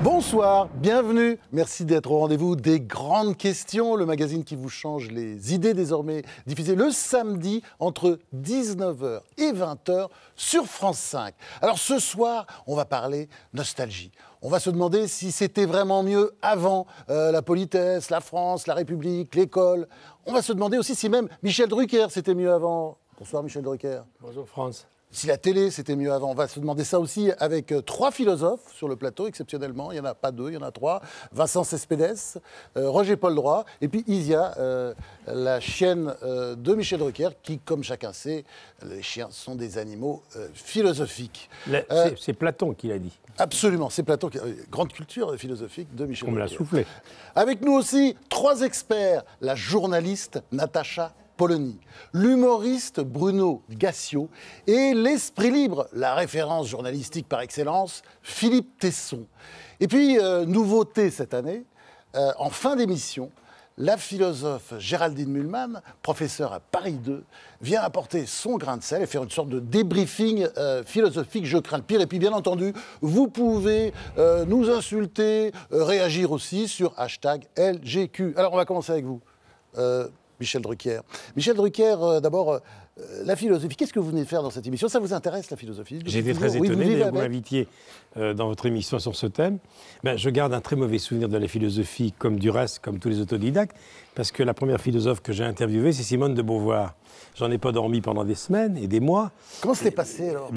Bonsoir, bienvenue. Merci d'être au rendez-vous des grandes questions, le magazine qui vous change les idées désormais diffusé le samedi entre 19h et 20h sur France 5. Alors ce soir, on va parler nostalgie. On va se demander si c'était vraiment mieux avant la politesse, la France, la République, l'école. On va se demander aussi si même Michel Drucker c'était mieux avant. Bonsoir Michel Drucker. Bonjour France. Si la télé, c'était mieux avant. On va se demander ça aussi avec trois philosophes sur le plateau, exceptionnellement. Il n'y en a pas deux, il y en a trois. Vincent Cespedes, Roger-Paul Droit, et puis Isia, la chienne de Michel Drucker, qui, comme chacun sait, les chiens sont des animaux philosophiques. C'est Platon qui l'a dit. Absolument, c'est Platon, grande culture philosophique de Michel Drucker. On me l'a soufflé. Avec nous aussi, trois experts. La journaliste Natacha Polony, l'humoriste Bruno Gassio et l'esprit libre, la référence journalistique par excellence, Philippe Tesson. Et puis, nouveauté cette année, en fin d'émission, la philosophe Géraldine Mühlmann, professeure à Paris 2, vient apporter son grain de sel et faire une sorte de débriefing philosophique. Je crains le pire. Et puis, bien entendu, vous pouvez nous insulter, réagir aussi sur #LGQ. Alors, on va commencer avec vous. Michel Drucker. Michel Drucker, d'abord, la philosophie. Qu'est-ce que vous venez faire dans cette émission? Ça vous intéresse, la philosophie? J'ai été très étonné que vous m'invitiez dans votre émission sur ce thème. Je garde un très mauvais souvenir de la philosophie, comme du reste, comme tous les autodidactes, parce que la première philosophe que j'ai interviewée, c'est Simone de Beauvoir. J'en ai pas dormi pendant des semaines et des mois. Comment c'était passé, alors?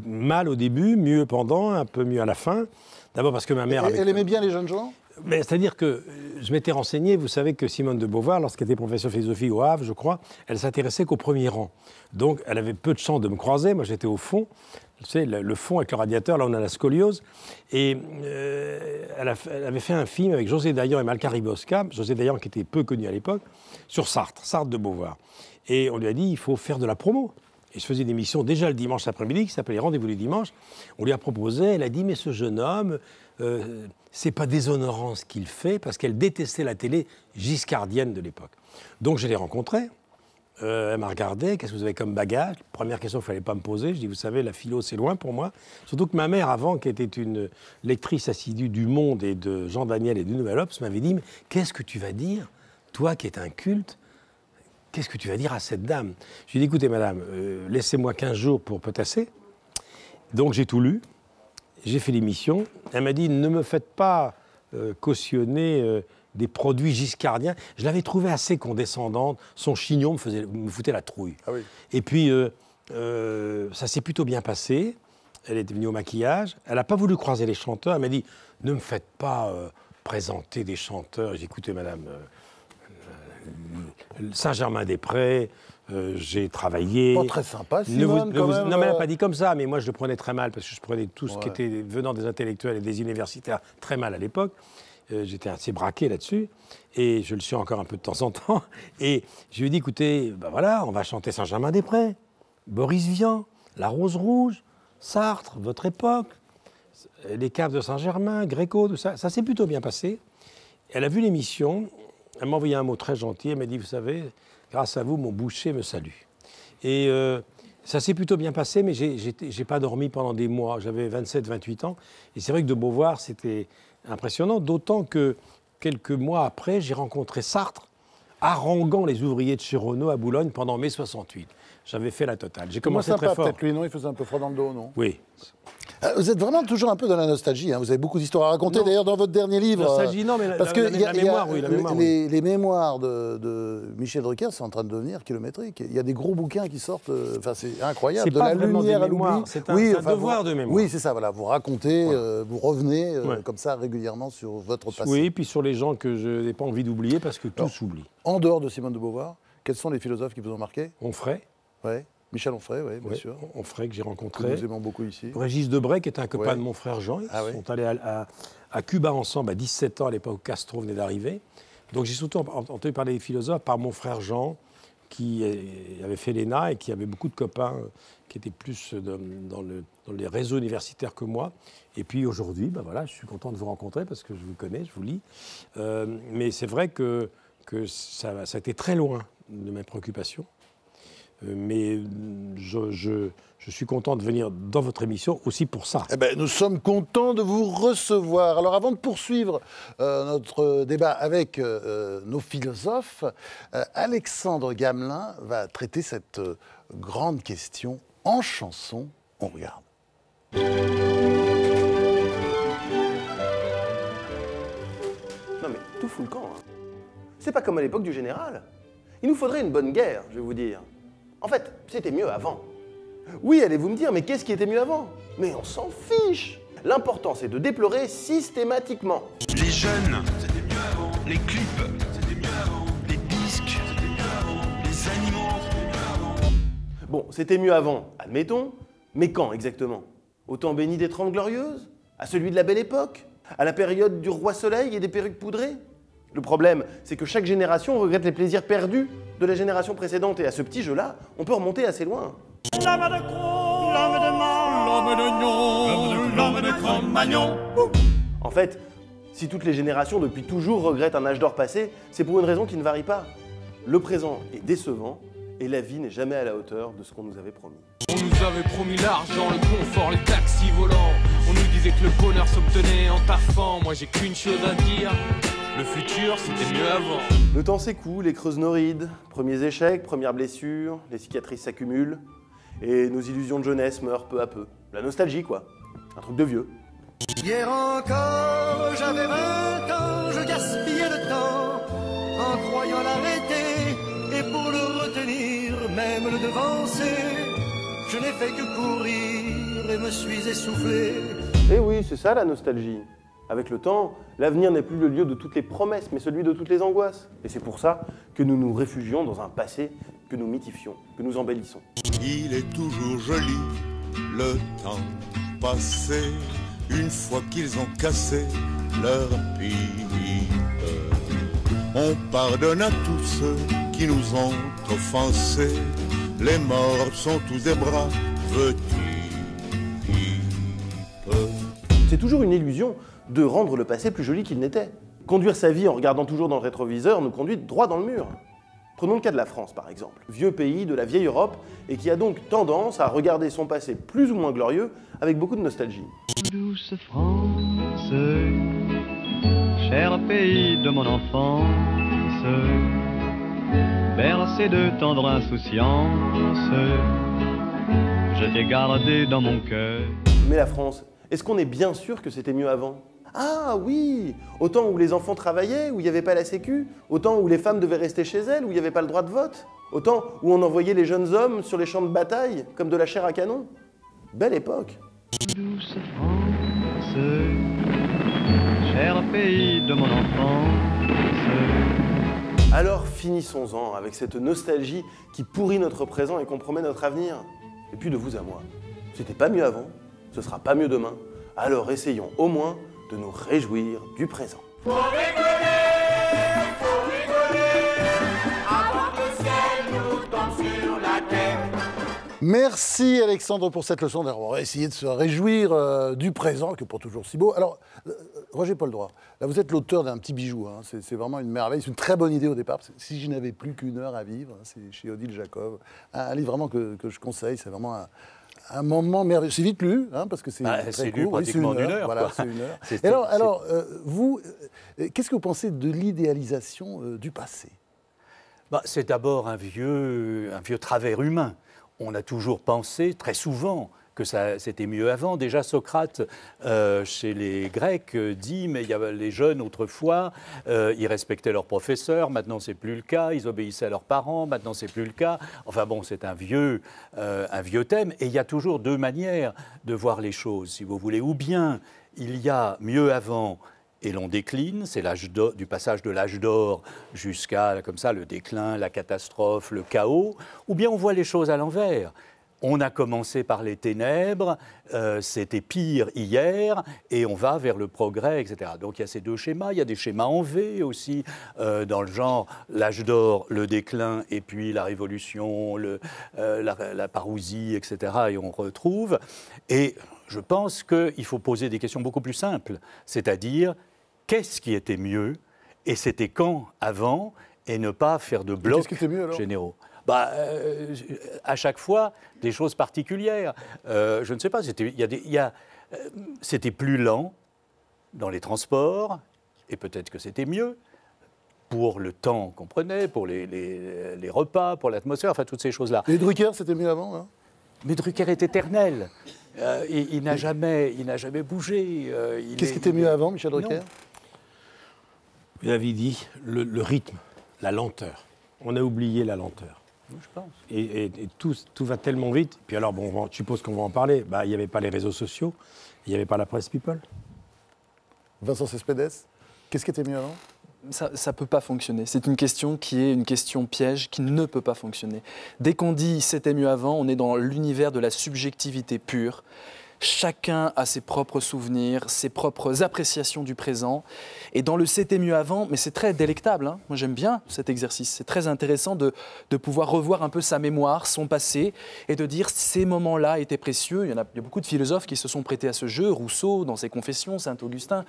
Mal au début, mieux pendant, un peu mieux à la fin. D'abord parce que ma mère... Elle aimait bien les jeunes gens? C'est-à-dire que je m'étais renseigné, vous savez que Simone de Beauvoir, lorsqu'elle était professeure de philosophie au Havre, je crois, elle s'intéressait qu'au premier rang. Donc elle avait peu de chance de me croiser, moi j'étais au fond, tu sais, le fond avec le radiateur, là on a la scoliose, et elle avait fait un film avec José Dayan et Malcari Bosca, José Dayan qui était peu connu à l'époque, sur Sartre de Beauvoir. Et on lui a dit, il faut faire de la promo. Et je faisais une émission déjà le dimanche après-midi qui s'appelait Rendez-vous du dimanche. On lui a proposé, elle a dit, mais ce jeune homme, c'est pas déshonorant ce qu'il fait, parce qu'elle détestait la télé giscardienne de l'époque. Donc je l'ai rencontrée, elle m'a regardé, qu'est-ce que vous avez comme bagage? Première question qu'il ne fallait pas me poser, je dis, vous savez, la philo c'est loin pour moi. Surtout que ma mère, avant, qui était une lectrice assidue du Monde et de Jean Daniel et du Nouvel Obs, m'avait dit, mais qu'est-ce que tu vas dire, toi qui es un culte? Qu'est-ce que tu vas dire à cette dame? Je lui ai dit, écoutez, madame, laissez-moi 15 jours pour potasser. Donc j'ai tout lu, j'ai fait l'émission. Elle m'a dit, ne me faites pas cautionner des produits giscardiens. Je l'avais trouvée assez condescendante. Son chignon me foutait la trouille. Ah oui. Et puis, ça s'est plutôt bien passé. Elle est venue au maquillage. Elle n'a pas voulu croiser les chanteurs. Elle m'a dit, ne me faites pas présenter des chanteurs. J'ai dit, écoutez, madame... Saint-Germain-des-Prés, j'ai travaillé... Pas très sympa, Simone, quand même. Non, mais elle n'a pas dit comme ça, mais moi je le prenais très mal, parce que je prenais tout ce qui était venant des intellectuels et des universitaires très mal à l'époque. J'étais assez braqué là-dessus, et je le suis encore un peu de temps en temps. Et je lui ai dit, écoutez, voilà, on va chanter Saint-Germain-des-Prés, Boris Vian, La Rose Rouge, Sartre, votre époque, les caves de Saint-Germain, Gréco, tout ça. Ça s'est plutôt bien passé. Elle a vu l'émission... Elle m'a envoyé un mot très gentil, elle m'a dit, vous savez, grâce à vous, mon boucher me salue. Et ça s'est plutôt bien passé, mais j'ai pas dormi pendant des mois. J'avais 27-28 ans. Et c'est vrai que de Beauvoir, c'était impressionnant, d'autant que quelques mois après, j'ai rencontré Sartre, haranguant les ouvriers de chez Renault à Boulogne pendant mai 68. J'avais fait la totale. J'ai commencé très fort. Peut-être lui, non? Il faisait un peu froid dans le dos, non? Oui. Vous êtes vraiment toujours un peu dans la nostalgie. Vous avez beaucoup d'histoires à raconter, d'ailleurs, dans votre dernier livre. Nostalgie, non, mais parce que la mémoire, oui. Les mémoires de Michel Drucker, c'est en train de devenir kilométrique. Il y a des gros bouquins qui sortent. C'est incroyable. De la lumière à l'oubli. C'est un devoir de mémoire. Oui, c'est ça. Voilà, vous racontez, vous revenez comme ça régulièrement sur votre passé. Oui, et puis sur les gens que je n'ai pas envie d'oublier, parce que tout s'oublie. En dehors de Simone de Beauvoir, quels sont les philosophes qui vous ont marqué? Onfray. Oui. Michel Onfray, oui, bien sûr. Onfray, que j'ai rencontré. Que nous aimons beaucoup ici. Régis Debray, qui est un copain de mon frère Jean. Ils sont allés à Cuba ensemble à 17 ans, à l'époque où Castro venait d'arriver. Donc j'ai surtout entendu parler des philosophes par mon frère Jean, qui avait fait l'ENA et qui avait beaucoup de copains qui étaient plus dans les réseaux universitaires que moi. Et puis aujourd'hui, voilà, je suis content de vous rencontrer parce que je vous connais, je vous lis. Mais c'est vrai que ça a été très loin de mes préoccupations. Mais je suis content de venir dans votre émission aussi pour ça. Eh ben, nous sommes contents de vous recevoir. Alors avant de poursuivre notre débat avec nos philosophes, Alexandre Gamelin va traiter cette grande question en chanson. On regarde. Non mais tout fout le camp. Hein. C'est pas comme à l'époque du général. Il nous faudrait une bonne guerre, je vais vous dire. En fait, c'était mieux avant. Oui, allez-vous me dire, mais qu'est-ce qui était mieux avant? Mais on s'en fiche. L'important, c'est de déplorer systématiquement. Les jeunes, c'était mieux avant. Les clips, c'était mieux avant. Les disques, c'était mieux avant. Les animaux, c'était mieux avant. Bon, c'était mieux avant, admettons, mais quand exactement? Au temps béni des 30 Glorieuses? À celui de la Belle Époque? À la période du Roi Soleil et des perruques poudrées? Le problème, c'est que chaque génération regrette les plaisirs perdus de la génération précédente. Et à ce petit jeu-là, on peut remonter assez loin. L'homme de Croc, l'homme de Mans, l'homme d'Oignon, l'homme de Cro-Magnon. En fait, si toutes les générations depuis toujours regrettent un âge d'or passé, c'est pour une raison qui ne varie pas. Le présent est décevant et la vie n'est jamais à la hauteur de ce qu'on nous avait promis. On nous avait promis l'argent, le confort, les taxis volants. On nous disait que le bonheur s'obtenait en taffant. Moi j'ai qu'une chose à dire, le futur c'était mieux avant. Le temps s'écoule, les creuses nos rides, premiers échecs, premières blessures, les cicatrices s'accumulent et nos illusions de jeunesse meurent peu à peu. La nostalgie quoi, un truc de vieux. Hier encore, j'avais 20 ans, je gaspillais le temps en croyant l'arrêter et pour le retenir, même le devancer. Je n'ai fait que courir et me suis essoufflé. Eh oui, c'est ça la nostalgie. Avec le temps, l'avenir n'est plus le lieu de toutes les promesses, mais celui de toutes les angoisses. Et c'est pour ça que nous nous réfugions dans un passé que nous mythifions, que nous embellissons. Il est toujours joli, le temps passé, une fois qu'ils ont cassé leur pipe. On pardonne à tous ceux qui nous ont offensés, les morts sont tous des braves types. C'est toujours une illusion de rendre le passé plus joli qu'il n'était. Conduire sa vie en regardant toujours dans le rétroviseur nous conduit droit dans le mur. Prenons le cas de la France, par exemple. Vieux pays de la vieille Europe et qui a donc tendance à regarder son passé plus ou moins glorieux avec beaucoup de nostalgie. Douce France, cher pays de mon enfance, bercé de tendre insouciance, je t'ai gardé dans mon cœur. Mais la France, est-ce qu'on est bien sûr que c'était mieux avant? Ah oui, au temps où les enfants travaillaient, où il n'y avait pas la sécu, au temps où les femmes devaient rester chez elles, où il n'y avait pas le droit de vote, au temps où on envoyait les jeunes hommes sur les champs de bataille comme de la chair à canon. Belle époque. Douce France, cher pays de mon enfance. Alors finissons-en avec cette nostalgie qui pourrit notre présent et compromet notre avenir. Et puis de vous à moi, c'était pas mieux avant, ce sera pas mieux demain, alors essayons au moins de nous réjouir du présent. Faut rigoler, avant que le ciel nous tombe sur la tête. Merci Alexandre pour cette leçon. On va essayer de se réjouir du présent, qui est pour toujours si beau. Alors, Roger Paul Droit, là vous êtes l'auteur d'un petit bijou, hein. C'est vraiment une merveille, c'est une très bonne idée au départ. Si je n'avais plus qu'une heure à vivre, hein, c'est chez Odile Jacob. Un livre vraiment que je conseille, c'est vraiment un moment merveilleux. C'est vite lu, hein, parce que c'est très court. Lu pratiquement d'une heure. Voilà, c'est une heure. Et alors vous, qu'est-ce que vous pensez de l'idéalisation du passé? C'est d'abord un vieux travers humain. On a toujours pensé, très souvent, que c'était mieux avant. Déjà, Socrate, chez les Grecs, dit « mais il y avait les jeunes, autrefois, ils respectaient leurs professeurs, maintenant c'est plus le cas, ils obéissaient à leurs parents, maintenant c'est plus le cas ». Enfin bon, c'est un vieux thème. Et il y a toujours deux manières de voir les choses, si vous voulez. Ou bien, il y a mieux avant, et l'on décline, c'est du passage de l'âge d'or jusqu'à, comme ça, le déclin, la catastrophe, le chaos. Ou bien on voit les choses à l'envers. On a commencé par les ténèbres, c'était pire hier, et on va vers le progrès, etc. Donc il y a ces deux schémas, il y a des schémas en V aussi, dans le genre l'âge d'or, le déclin, et puis la révolution, la parousie, etc. Et on retrouve. Et je pense qu'il faut poser des questions beaucoup plus simples, c'est-à-dire qu'est-ce qui était mieux, et c'était quand avant, et ne pas faire de blocs généraux. À chaque fois, des choses particulières. Je ne sais pas, c'était plus lent dans les transports, et peut-être que c'était mieux pour le temps qu'on prenait, pour les repas, pour l'atmosphère, enfin toutes ces choses-là. Et Drucker, c'était mieux avant, hein? Mais Drucker est éternel. Il n'a jamais bougé. Qu'est-ce qui était mieux avant, Michel Drucker? Non. Vous avez dit le rythme, la lenteur. On a oublié la lenteur. Je pense. Et tout va tellement vite. Puis alors, bon, je suppose qu'on va en parler. Il n'y avait pas les réseaux sociaux, il n'y avait pas la presse people. Vincent Cespedes, qu'est-ce qui était mieux avant? Ça ne peut pas fonctionner. C'est une question qui est une question piège qui ne peut pas fonctionner. Dès qu'on dit « c'était mieux avant », on est dans l'univers de la subjectivité pure. Chacun a ses propres souvenirs, ses propres appréciations du présent. Et dans le « c'était mieux avant », mais c'est très délectable, hein. Moi j'aime bien cet exercice. C'est très intéressant de pouvoir revoir un peu sa mémoire, son passé, et de dire ces moments-là étaient précieux. Il y a beaucoup de philosophes qui se sont prêtés à ce jeu, Rousseau dans ses Confessions, Saint-Augustin.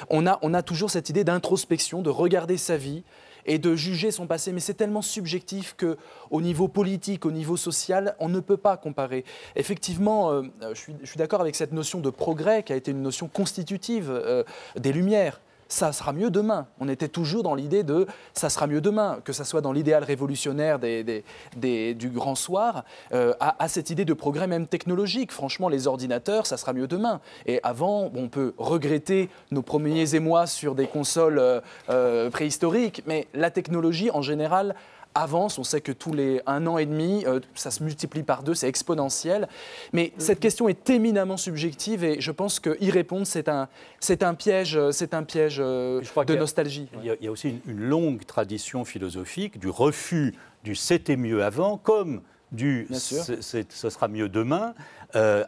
On a toujours cette idée d'introspection, de regarder sa vie et de juger son passé. Mais c'est tellement subjectif qu'au niveau politique, au niveau social, on ne peut pas comparer. Effectivement, je suis d'accord avec cette notion de progrès qui a été une notion constitutive des Lumières. Ça sera mieux demain. On était toujours dans l'idée de « ça sera mieux demain », que ça soit dans l'idéal révolutionnaire du grand soir, à cette idée de progrès même technologique. Franchement, les ordinateurs, ça sera mieux demain. Et avant, on peut regretter nos premiers émois sur des consoles préhistoriques, mais la technologie, en général, avance. On sait que tous les 1 an et demi, ça se multiplie par 2, c'est exponentiel. Mais cette question est éminemment subjective et je pense qu'y répondre, c'est un piège de nostalgie. Il y a aussi une longue tradition philosophique du refus du « c'était mieux avant » comme du « ce sera mieux demain »,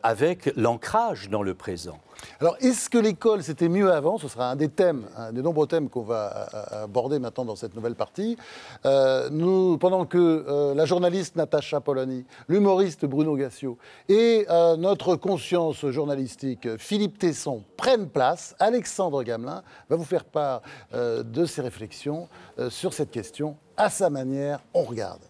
avec l'ancrage dans le présent. Alors, est-ce que l'école, c'était mieux avant? Ce sera un des thèmes, un des nombreux thèmes qu'on va aborder maintenant dans cette nouvelle partie. Pendant que la journaliste Natacha Polony, l'humoriste Bruno Gassio et notre conscience journalistique Philippe Tesson prennent place, Alexandre Gamelin va vous faire part de ses réflexions sur cette question. À sa manière, on regarde.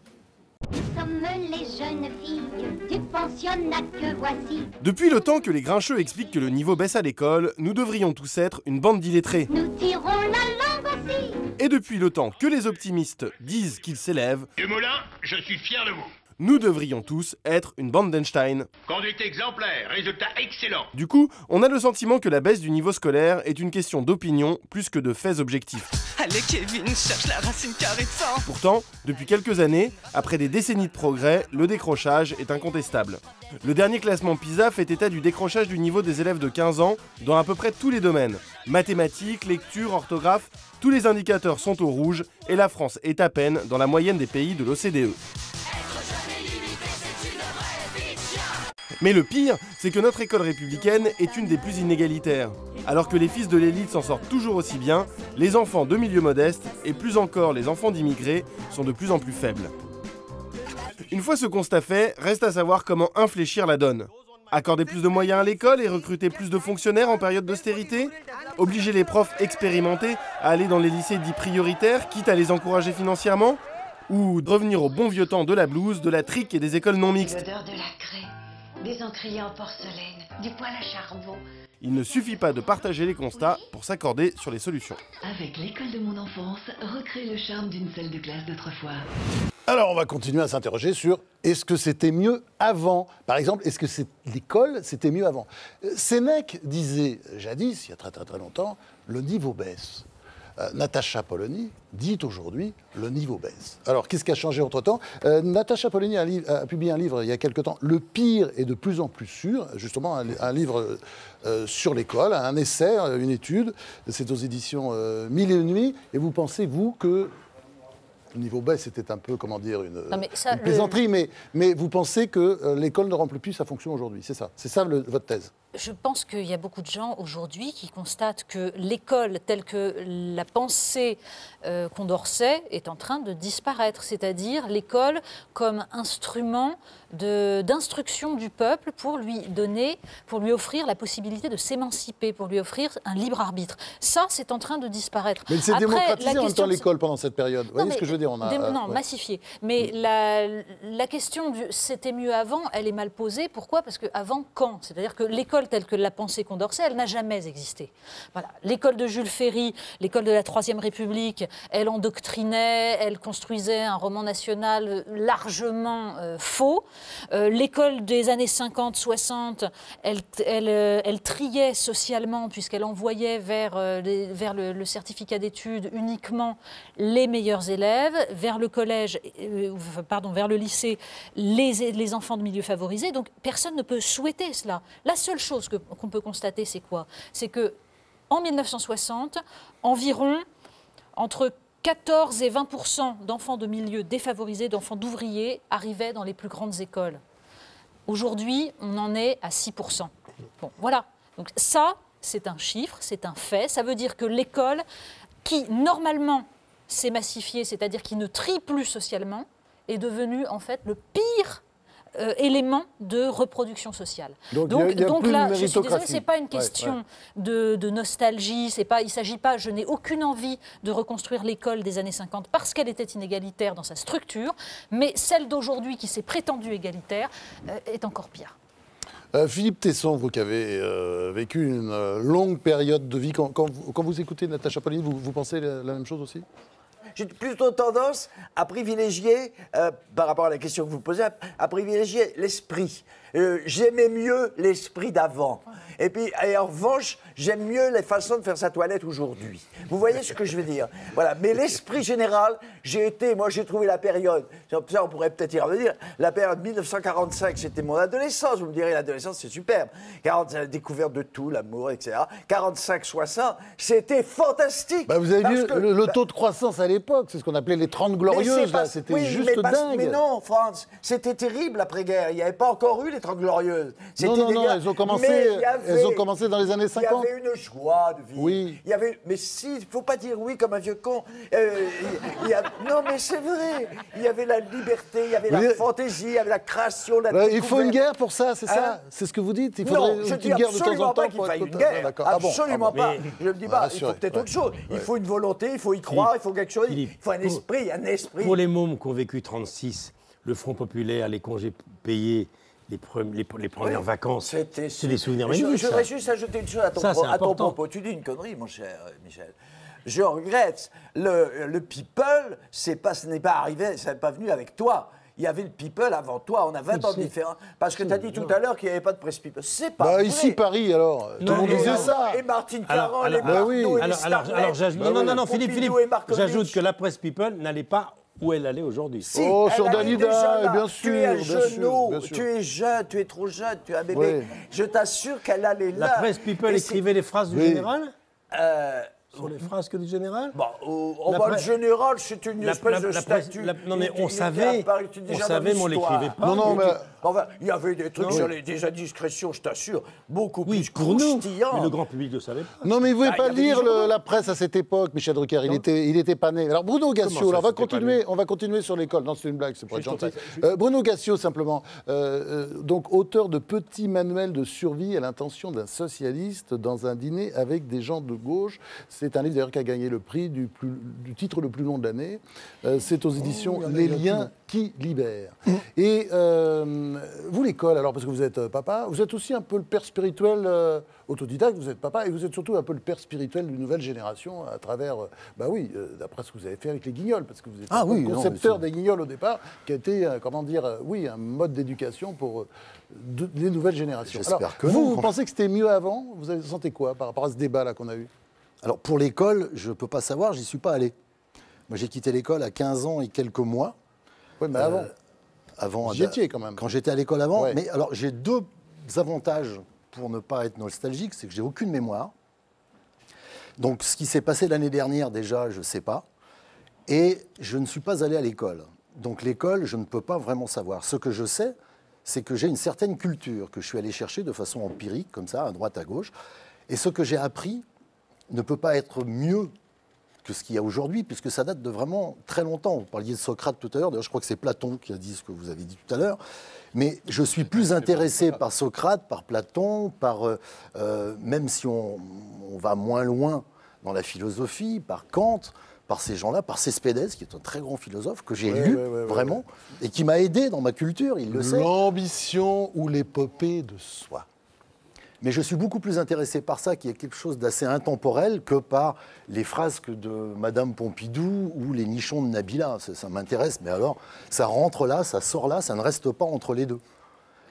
Nous sommes les jeunes filles du pensionnat que voici. Depuis le temps que les grincheux expliquent que le niveau baisse à l'école, nous devrions tous être une bande d'illettrés. Nous tirons la langue aussi. Et depuis le temps que les optimistes disent qu'ils s'élèvent, Dumoulin, je suis fier de vous. nous devrions tous être une bande d'Einstein. Conduite exemplaire, résultat excellent. Du coup, on a le sentiment que la baisse du niveau scolaire est une question d'opinion plus que de faits objectifs. Allez Kevin, cherche la racine carrée de 100. Pourtant, depuis quelques années, après des décennies de progrès, le décrochage est incontestable. Le dernier classement PISA fait état du décrochage du niveau des élèves de 15 ans dans à peu près tous les domaines. Mathématiques, lecture, orthographe, tous les indicateurs sont au rouge et la France est à peine dans la moyenne des pays de l'OCDE. Mais le pire, c'est que notre école républicaine est une des plus inégalitaires. Alors que les fils de l'élite s'en sortent toujours aussi bien, les enfants de milieux modestes, et plus encore les enfants d'immigrés, sont de plus en plus faibles. Une fois ce constat fait, reste à savoir comment infléchir la donne. Accorder plus de moyens à l'école et recruter plus de fonctionnaires en période d'austérité? Obliger les profs expérimentés à aller dans les lycées dits prioritaires, quitte à les encourager financièrement? Ou revenir au bon vieux temps de la blouse, de la trique et des écoles non mixtes? L'odeur de la craie, des encriers en porcelaine, du poêle à charbon. Il ne suffit pas de partager les constats pour s'accorder sur les solutions. Avec l'école de mon enfance, recrée le charme d'une salle de classe d'autrefois. Alors, on va continuer à s'interroger sur est-ce que c'était mieux avant? Par exemple, est-ce que l'école, c'était mieux avant? Sénèque disait jadis, il y a très très très longtemps, le niveau baisse. Natacha Polony dit aujourd'hui le niveau baisse. Alors, qu'est-ce qui a changé entre-temps? Natacha Polony a publié un livre il y a quelque temps, Le pire est de plus en plus sûr, justement un livre sur l'école, un essai, une étude, c'est aux éditions Mille et une nuits, et vous pensez, vous, que le niveau baisse était un peu, comment dire, une plaisanterie, mais vous pensez que l'école ne remplit plus sa fonction aujourd'hui, c'est ça votre thèse? Je pense qu'il y a beaucoup de gens aujourd'hui qui constatent que l'école telle que la pensée Condorcet est en train de disparaître, c'est-à-dire l'école comme instrument d'instruction du peuple pour lui offrir la possibilité de s'émanciper, pour lui offrir un libre arbitre. Ça, c'est en train de disparaître. Mais il s'est démocratisé en même temps l'école pendant cette période. Vous voyez ce que je veux dire? Massifié. Mais la question du c'était mieux avant, elle est mal posée. Pourquoi? Parce qu'avant, quand? C'est-à-dire que l'école telle que la pensée Condorcet, elle n'a jamais existé. Voilà. L'école de Jules Ferry, l'école de la Troisième République, elle endoctrinait, elle construisait un roman national largement faux. L'école des années 50-60, elle triait socialement puisqu'elle envoyait vers le certificat d'études uniquement les meilleurs élèves, vers le collège, vers le lycée, les enfants de milieux favorisés. Donc personne ne peut souhaiter cela. La seule chose qu'on peut constater, c'est quoi? C'est qu'en 1960, environ entre 14 et 20% d'enfants de milieux défavorisés, d'enfants d'ouvriers, arrivaient dans les plus grandes écoles. Aujourd'hui, on en est à 6%. Bon, voilà. Donc ça, c'est un chiffre, c'est un fait. Ça veut dire que l'école, qui normalement s'est massifiée, c'est-à-dire qui ne trie plus socialement, est devenue en fait le pire élément de reproduction sociale. Donc là, je suis désolée, ce n'est pas une question de nostalgie, il ne s'agit pas, je n'ai aucune envie de reconstruire l'école des années 50 parce qu'elle était inégalitaire dans sa structure, mais celle d'aujourd'hui qui s'est prétendue égalitaire est encore pire. Philippe Tesson, vous qui avez vécu une longue période de vie, quand vous écoutez Natacha Polony, vous pensez la même chose aussi? J'ai plutôt tendance à privilégier, par rapport à la question que vous posez, à privilégier l'esprit. J'aimais mieux l'esprit d'avant. Et puis, en revanche, j'aime mieux les façons de faire sa toilette aujourd'hui. Vous voyez ce que je veux dire? Voilà. Mais l'esprit général, moi j'ai trouvé la période, ça on pourrait peut-être y revenir, la période 1945, c'était mon adolescence. Vous me direz, l'adolescence c'est superbe. La découverte de tout, l'amour, etc. 45-60, c'était fantastique. Bah, vous avez vu le taux de croissance à l'époque, c'est ce qu'on appelait les 30 glorieuses, c'était juste dingue. Mais non, Franz, c'était terrible l'après-guerre. Il n'y avait pas encore eu les 30 glorieuses. Non, elles ont commencé dans les années 50. Il y avait une joie de vivre. Oui. Mais si, il ne faut pas dire oui comme un vieux con. Non, mais c'est vrai. Il y avait la liberté, il y avait la fantaisie, il y avait la création, la découverte. Il faut une guerre pour ça, c'est ça? C'est ce que vous dites? Non, je dis absolument pas qu'il faille une guerre. Absolument pas. Je ne dis pas, il faut peut-être autre chose. Il faut une volonté, il faut y croire, il faut quelque chose. Il faut un esprit. Pour les mômes qui ont vécu 36, le Front populaire, les congés payés, les premières vacances, c'est des souvenirs magnifiques. Je voudrais juste ajouter une chose à ton propos. Tu dis une connerie, mon cher Michel. Je regrette, le people, ce n'est pas arrivé, ça n'est pas venu avec toi. Il y avait le people avant toi, on a 20 ans de différence. Parce que tu as dit tout à l'heure qu'il n'y avait pas de presse people. C'est pas vrai. Ici, Paris, alors. Tout le monde disait ça. Et Martine Caron, les Martineau et les Starlet. Non, Philippe, j'ajoute que la presse people n'allait pas où elle allait aujourd'hui. Si, sur Dalida, bien sûr. Tu es jeune, tu es jeune, tu es trop jeune, tu es un bébé. Oui. Je t'assure qu'elle allait là. La presse people écrivait les phrases du général sur les frasques du général? Le général, c'est une espèce de statut. Non, mais on savait, mais on l'écrivait pas. Non, mais... Enfin, il y avait des trucs sur des indiscrétions, je t'assure, beaucoup plus croustillants. Mais le grand public ne le savait pas. Non, mais vous ne pouvez pas lire la presse à cette époque, Michel Drucker. Il était pas né. Alors, Bruno Gassio, on va continuer sur l'école. Non, c'est une blague, c'est pour être gentil. Bruno Gassio, simplement. Donc, auteur de Petit manuel de survie à l'intention d'un socialiste dans un dîner avec des gens de gauche. C'est un livre d'ailleurs qui a gagné le prix du titre le plus long de l'année. C'est aux éditions Les Liens qui libèrent. Et vous, l'école, alors, parce que vous êtes papa, vous êtes aussi un peu le père spirituel autodidacte, vous êtes papa, et vous êtes surtout un peu le père spirituel d'une nouvelle génération à travers, d'après ce que vous avez fait avec les Guignols, parce que vous êtes le concepteur des Guignols au départ, qui a été, un mode d'éducation pour les nouvelles générations. Alors, vous pensez que c'était mieux avant? Vous avez senti quoi par rapport à ce débat-là qu'on a eu? Alors, pour l'école, je ne peux pas savoir, j'y suis pas allé. Moi, j'ai quitté l'école à 15 ans et quelques mois. Oui, mais avant j'y étiez quand même. Quand j'étais à l'école avant. Ouais. Mais alors, j'ai deux avantages pour ne pas être nostalgique, c'est que j'ai aucune mémoire. Donc, ce qui s'est passé l'année dernière, déjà, je ne sais pas. Et je ne suis pas allé à l'école. Donc, l'école, je ne peux pas vraiment savoir. Ce que je sais, c'est que j'ai une certaine culture que je suis allé chercher de façon empirique, comme ça, à droite, à gauche. Et ce que j'ai appris ne peut pas être mieux que ce qu'il y a aujourd'hui, puisque ça date de vraiment très longtemps. Vous parliez de Socrate tout à l'heure, d'ailleurs je crois que c'est Platon qui a dit ce que vous avez dit tout à l'heure, mais je suis plus intéressé par Socrate, par Platon, même si on va moins loin dans la philosophie, par Kant, par ces gens-là, par Céspedes, qui est un très grand philosophe, que j'ai lu vraiment, et qui m'a aidé dans ma culture, il le sait. L'ambition ou l'épopée de soi. Mais je suis beaucoup plus intéressé par ça, qui est quelque chose d'assez intemporel, que par les frasques de Madame Pompidou ou les nichons de Nabila. Ça m'intéresse, mais alors, ça rentre là, ça sort là, ça ne reste pas entre les deux.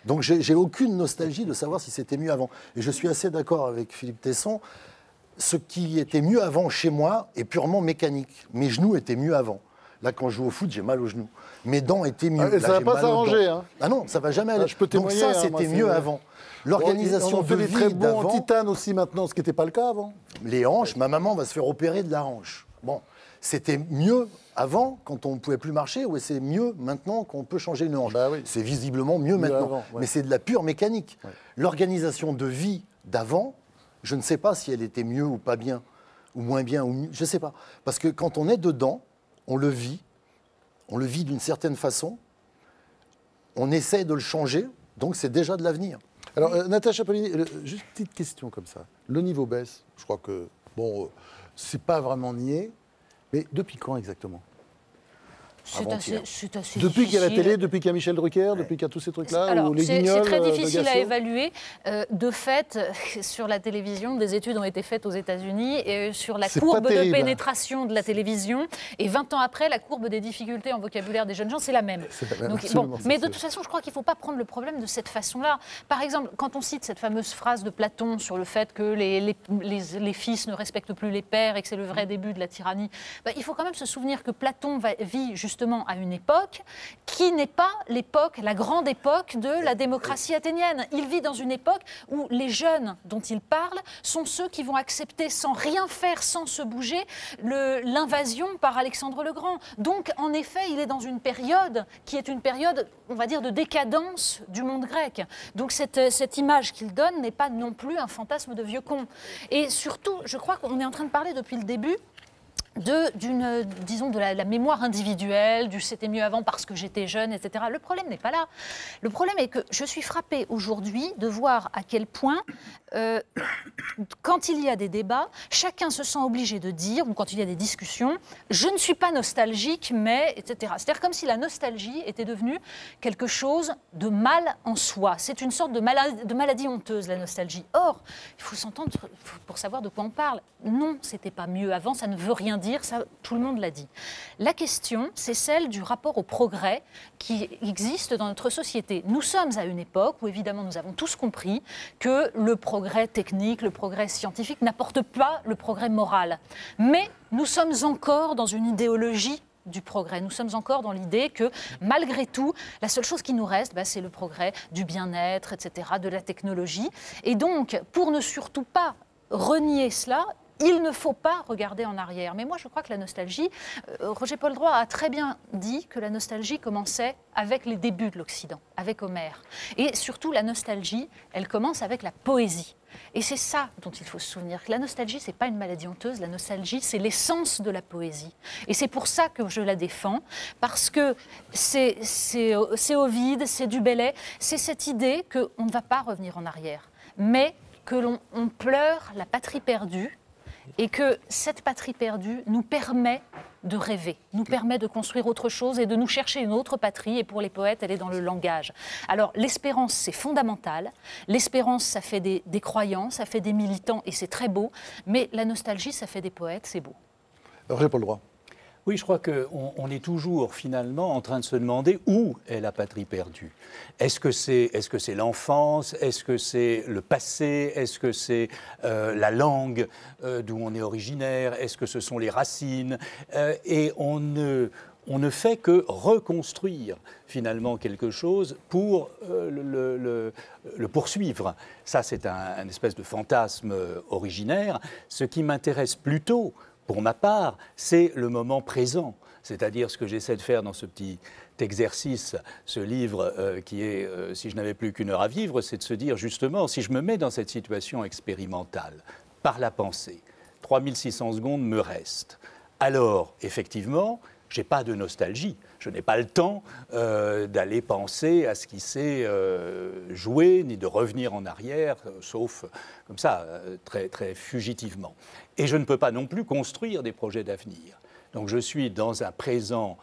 Donc j'ai aucune nostalgie de savoir si c'était mieux avant. Et je suis assez d'accord avec Philippe Tesson, ce qui était mieux avant chez moi est purement mécanique. Mes genoux étaient mieux avant. Là, quand je joue au foot, j'ai mal aux genoux. Mes dents étaient mieux. Et ça ne va pas s'arranger. Hein. Ah non, ça ne va jamais aller. Je peux témoigner. Donc ça, c'était mieux avant. L'organisation de vie très bon d'avant, en titane aussi maintenant, ce qui n'était pas le cas avant. Les hanches, ma maman va se faire opérer de la hanche. Bon, c'était mieux avant, quand on ne pouvait plus marcher, ou c'est mieux maintenant qu'on peut changer une hanche. Oui. C'est visiblement mieux maintenant. Avant, Mais c'est de la pure mécanique. Ouais. L'organisation de vie d'avant, je ne sais pas si elle était mieux ou pas bien, ou moins bien, ou mieux, je ne sais pas. Parce que quand on est dedans, on le vit d'une certaine façon, on essaie de le changer, donc c'est déjà de l'avenir. Alors, Natacha Polony, juste une petite question comme ça. Le niveau baisse, je crois que, bon, c'est pas vraiment nié, mais depuis quand exactement ? C'est assez depuis qu'il y a la difficile. télé, depuis qu'il y a Michel Drucker, depuis qu'il y a tous ces trucs-là. Alors, les c'est guignols, très difficile à Gassio. évaluer. De fait, sur la télévision, des études ont été faites aux États-Unis sur la courbe de pénétration de la télévision. Et 20 ans après, la courbe des difficultés en vocabulaire des jeunes gens, c'est la même. Donc, bon, mais de toute façon, je crois qu'il ne faut pas prendre le problème de cette façon-là. Par exemple, quand on cite cette fameuse phrase de Platon sur le fait que les fils ne respectent plus les pères et que c'est le vrai début de la tyrannie, il faut quand même se souvenir que Platon vit justement à une époque qui n'est pas l'époque, la grande époque de la démocratie athénienne. Il vit dans une époque où les jeunes dont il parle sont ceux qui vont accepter sans rien faire, sans se bouger, l'invasion par Alexandre le Grand. Donc, en effet, il est dans une période qui est une période, on va dire, de décadence du monde grec. Donc, cette image qu'il donne n'est pas non plus un fantasme de vieux con. Et surtout, je crois qu'on est en train de parler depuis le début disons de la mémoire individuelle, du c'était mieux avant parce que j'étais jeune, etc. Le problème n'est pas là. Le problème est que je suis frappée aujourd'hui de voir à quel point, quand il y a des débats, chacun se sent obligé de dire, ou quand il y a des discussions, je ne suis pas nostalgique, mais, etc. C'est-à-dire comme si la nostalgie était devenue quelque chose de mal en soi. C'est une sorte de maladie honteuse, la nostalgie. Or, il faut s'entendre pour savoir de quoi on parle. Non, c'était pas mieux avant, ça ne veut rien dire, ça, tout le monde l'a dit. La question, c'est celle du rapport au progrès qui existe dans notre société. Nous sommes à une époque où, évidemment, nous avons tous compris que le progrès technique, le progrès scientifique n'apporte pas le progrès moral. Mais nous sommes encore dans une idéologie du progrès. Nous sommes encore dans l'idée que, malgré tout, la seule chose qui nous reste, c'est le progrès du bien-être, etc., de la technologie. Et donc, pour ne surtout pas renier cela, il ne faut pas regarder en arrière. Mais moi, je crois que la nostalgie, Roger Paul Droit a très bien dit que la nostalgie commençait avec les débuts de l'Occident, avec Homère. Et surtout, la nostalgie, elle commence avec la poésie. Et c'est ça dont il faut se souvenir, que la nostalgie, ce n'est pas une maladie honteuse, la nostalgie, c'est l'essence de la poésie. Et c'est pour ça que je la défends, parce que c'est Ovide, c'est du Bellay, c'est cette idée qu'on ne va pas revenir en arrière, mais que l'on pleure la patrie perdue, et que cette patrie perdue nous permet de rêver, nous permet de construire autre chose et de nous chercher une autre patrie. Et pour les poètes, elle est dans le langage. Alors, l'espérance, c'est fondamental. L'espérance, ça fait des croyants, ça fait des militants, et c'est très beau. Mais la nostalgie, ça fait des poètes, c'est beau. Alors, j'ai pas le droit. Oui, je crois qu'on est toujours finalement en train de se demander où est la patrie perdue. Est-ce que c'est l'enfance? Est-ce que c'est le passé? Est-ce que c'est la langue d'où on est originaire? Est-ce que ce sont les racines? Et on ne fait que reconstruire finalement quelque chose pour le poursuivre. Ça, c'est un espèce de fantasme originaire. Ce qui m'intéresse plutôt, pour ma part, c'est le moment présent. C'est-à-dire ce que j'essaie de faire dans ce petit exercice, ce livre qui est « Si je n'avais plus qu'une heure à vivre », c'est de se dire justement, si je me mets dans cette situation expérimentale, par la pensée, 3600 secondes me restent. Alors, effectivement, je n'ai pas de nostalgie. Je n'ai pas le temps d'aller penser à ce qui s'est joué, ni de revenir en arrière, sauf comme ça, très, très fugitivement. Et je ne peux pas non plus construire des projets d'avenir. Donc je suis dans un présent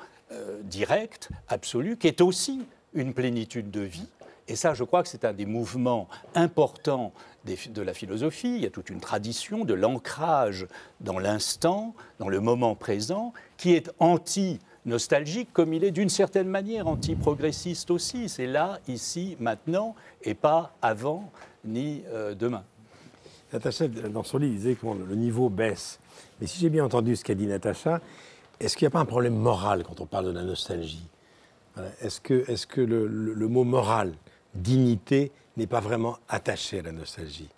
direct, absolu, qui est aussi une plénitude de vie. Et ça, je crois que c'est un des mouvements importants de la philosophie. Il y a toute une tradition de l'ancrage dans l'instant, dans le moment présent, qui est anti-nostalgique, comme il est d'une certaine manière anti-progressiste aussi. C'est là, ici, maintenant, et pas avant ni demain. Natacha, dans son livre, disait que le niveau baisse. Mais si j'ai bien entendu ce qu'a dit Natacha, est-ce qu'il n'y a pas un problème moral quand on parle de la nostalgie? Voilà. Est-ce que le mot moral, dignité, n'est pas vraiment attaché à la nostalgie?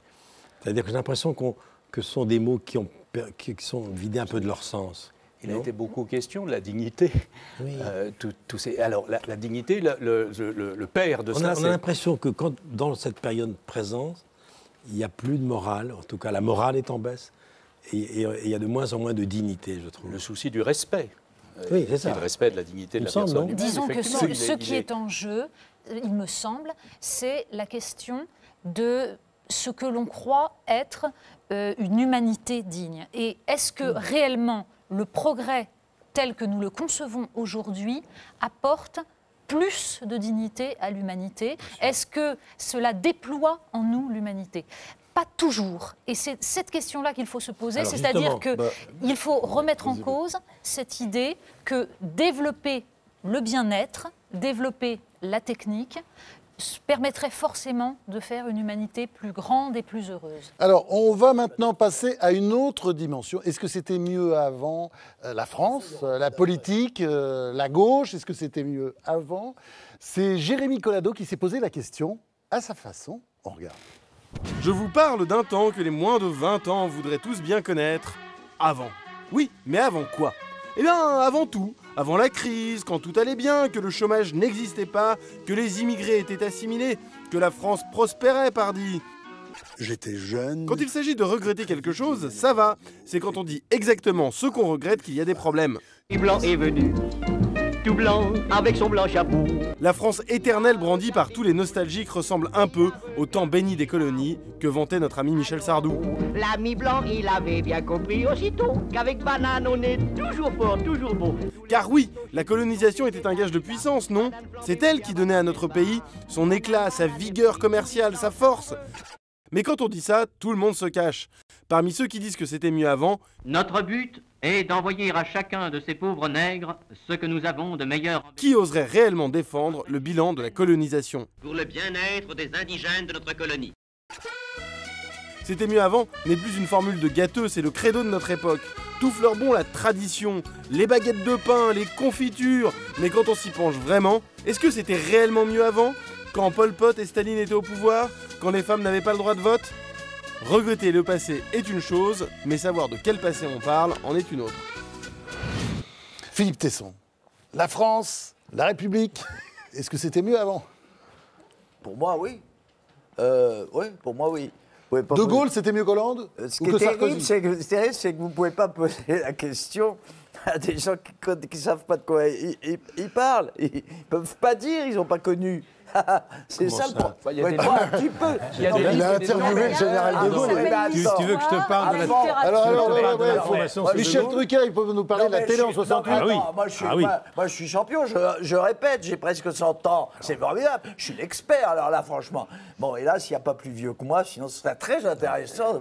C'est-à-dire que j'ai l'impression que ce sont des mots qui sont vidés un peu de leur sens. Il a été beaucoup question de la dignité. Oui. Alors, la dignité, le père de cela, on a l'impression que dans cette période présente, il n'y a plus de morale, en tout cas la morale est en baisse, et il y a de moins en moins de dignité, je trouve. Le souci du respect. Oui, c'est ça. Le respect de la dignité de la personne humaine. Disons que ce qui est en jeu, il me semble, c'est la question de ce que l'on croit être une humanité digne. Et est-ce que réellement le progrès tel que nous le concevons aujourd'hui apporte plus de dignité à l'humanité? Est-ce que cela déploie en nous l'humanité? Pas toujours. Et c'est cette question-là qu'il faut se poser, c'est-à-dire qu'il faut remettre en cause cette idée que développer le bien-être, développer la technique, permettrait forcément de faire une humanité plus grande et plus heureuse. Alors, on va maintenant passer à une autre dimension. Est-ce que c'était mieux avant la France, la politique, la gauche? Est-ce que c'était mieux avant? C'est Jérémy Collado qui s'est posé la question à sa façon. On regarde. Je vous parle d'un temps que les moins de 20 ans voudraient tous bien connaître. Avant. Oui, mais avant quoi? Eh bien, avant tout. Avant la crise, quand tout allait bien, que le chômage n'existait pas, que les immigrés étaient assimilés, que la France prospérait, pardi. J'étais jeune. Quand il s'agit de regretter quelque chose, ça va. C'est quand on dit exactement ce qu'on regrette qu'il y a des problèmes. Blanc est venu, tout blanc, avec son blanc chapeau. La France éternelle brandie par tous les nostalgiques ressemble un peu au temps béni des colonies que vantait notre ami Michel Sardou. L'ami blanc, il avait bien compris aussitôt qu'avec banane, on est toujours fort, toujours beau. Car oui, la colonisation était un gage de puissance, non? C'est elle qui donnait à notre pays son éclat, sa vigueur commerciale, sa force. Mais quand on dit ça, tout le monde se cache. Parmi ceux qui disent que c'était mieux avant... Notre but est d'envoyer à chacun de ces pauvres nègres ce que nous avons de meilleur. Qui oserait réellement défendre le bilan de la colonisation? Pour le bien-être des indigènes de notre colonie. C'était mieux avant n'est plus une formule de gâteux, c'est le credo de notre époque. Tout fleure bon la tradition, les baguettes de pain, les confitures. Mais quand on s'y penche vraiment, est-ce que c'était réellement mieux avant? Quand Pol Pot et Staline étaient au pouvoir? Quand les femmes n'avaient pas le droit de vote? Regretter le passé est une chose, mais savoir de quel passé on parle en est une autre. Philippe Tesson, la France, la République, est-ce que c'était mieux avant? Pour moi, oui. Oui, pour moi, oui. De Gaulle, c'était mieux qu'Hollande? Ce qui est terrible, c'est que vous ne pouvez pas poser la question à des gens qui ne savent pas de quoi ils parlent. Ils ne peuvent pas dire, ils n'ont pas connu. C'est ça le problème. Un petit peu. Il a interviewé le général de Gaulle. Tu veux que je te parle de la littérature? Michel Drucker, il peut nous parler de la télé en 68. Moi, je suis champion, je répète, j'ai presque 100 ans. C'est formidable. Je suis l'expert, alors là, franchement. Bon, hélas, il n'y a pas plus vieux que moi, sinon ce serait très intéressant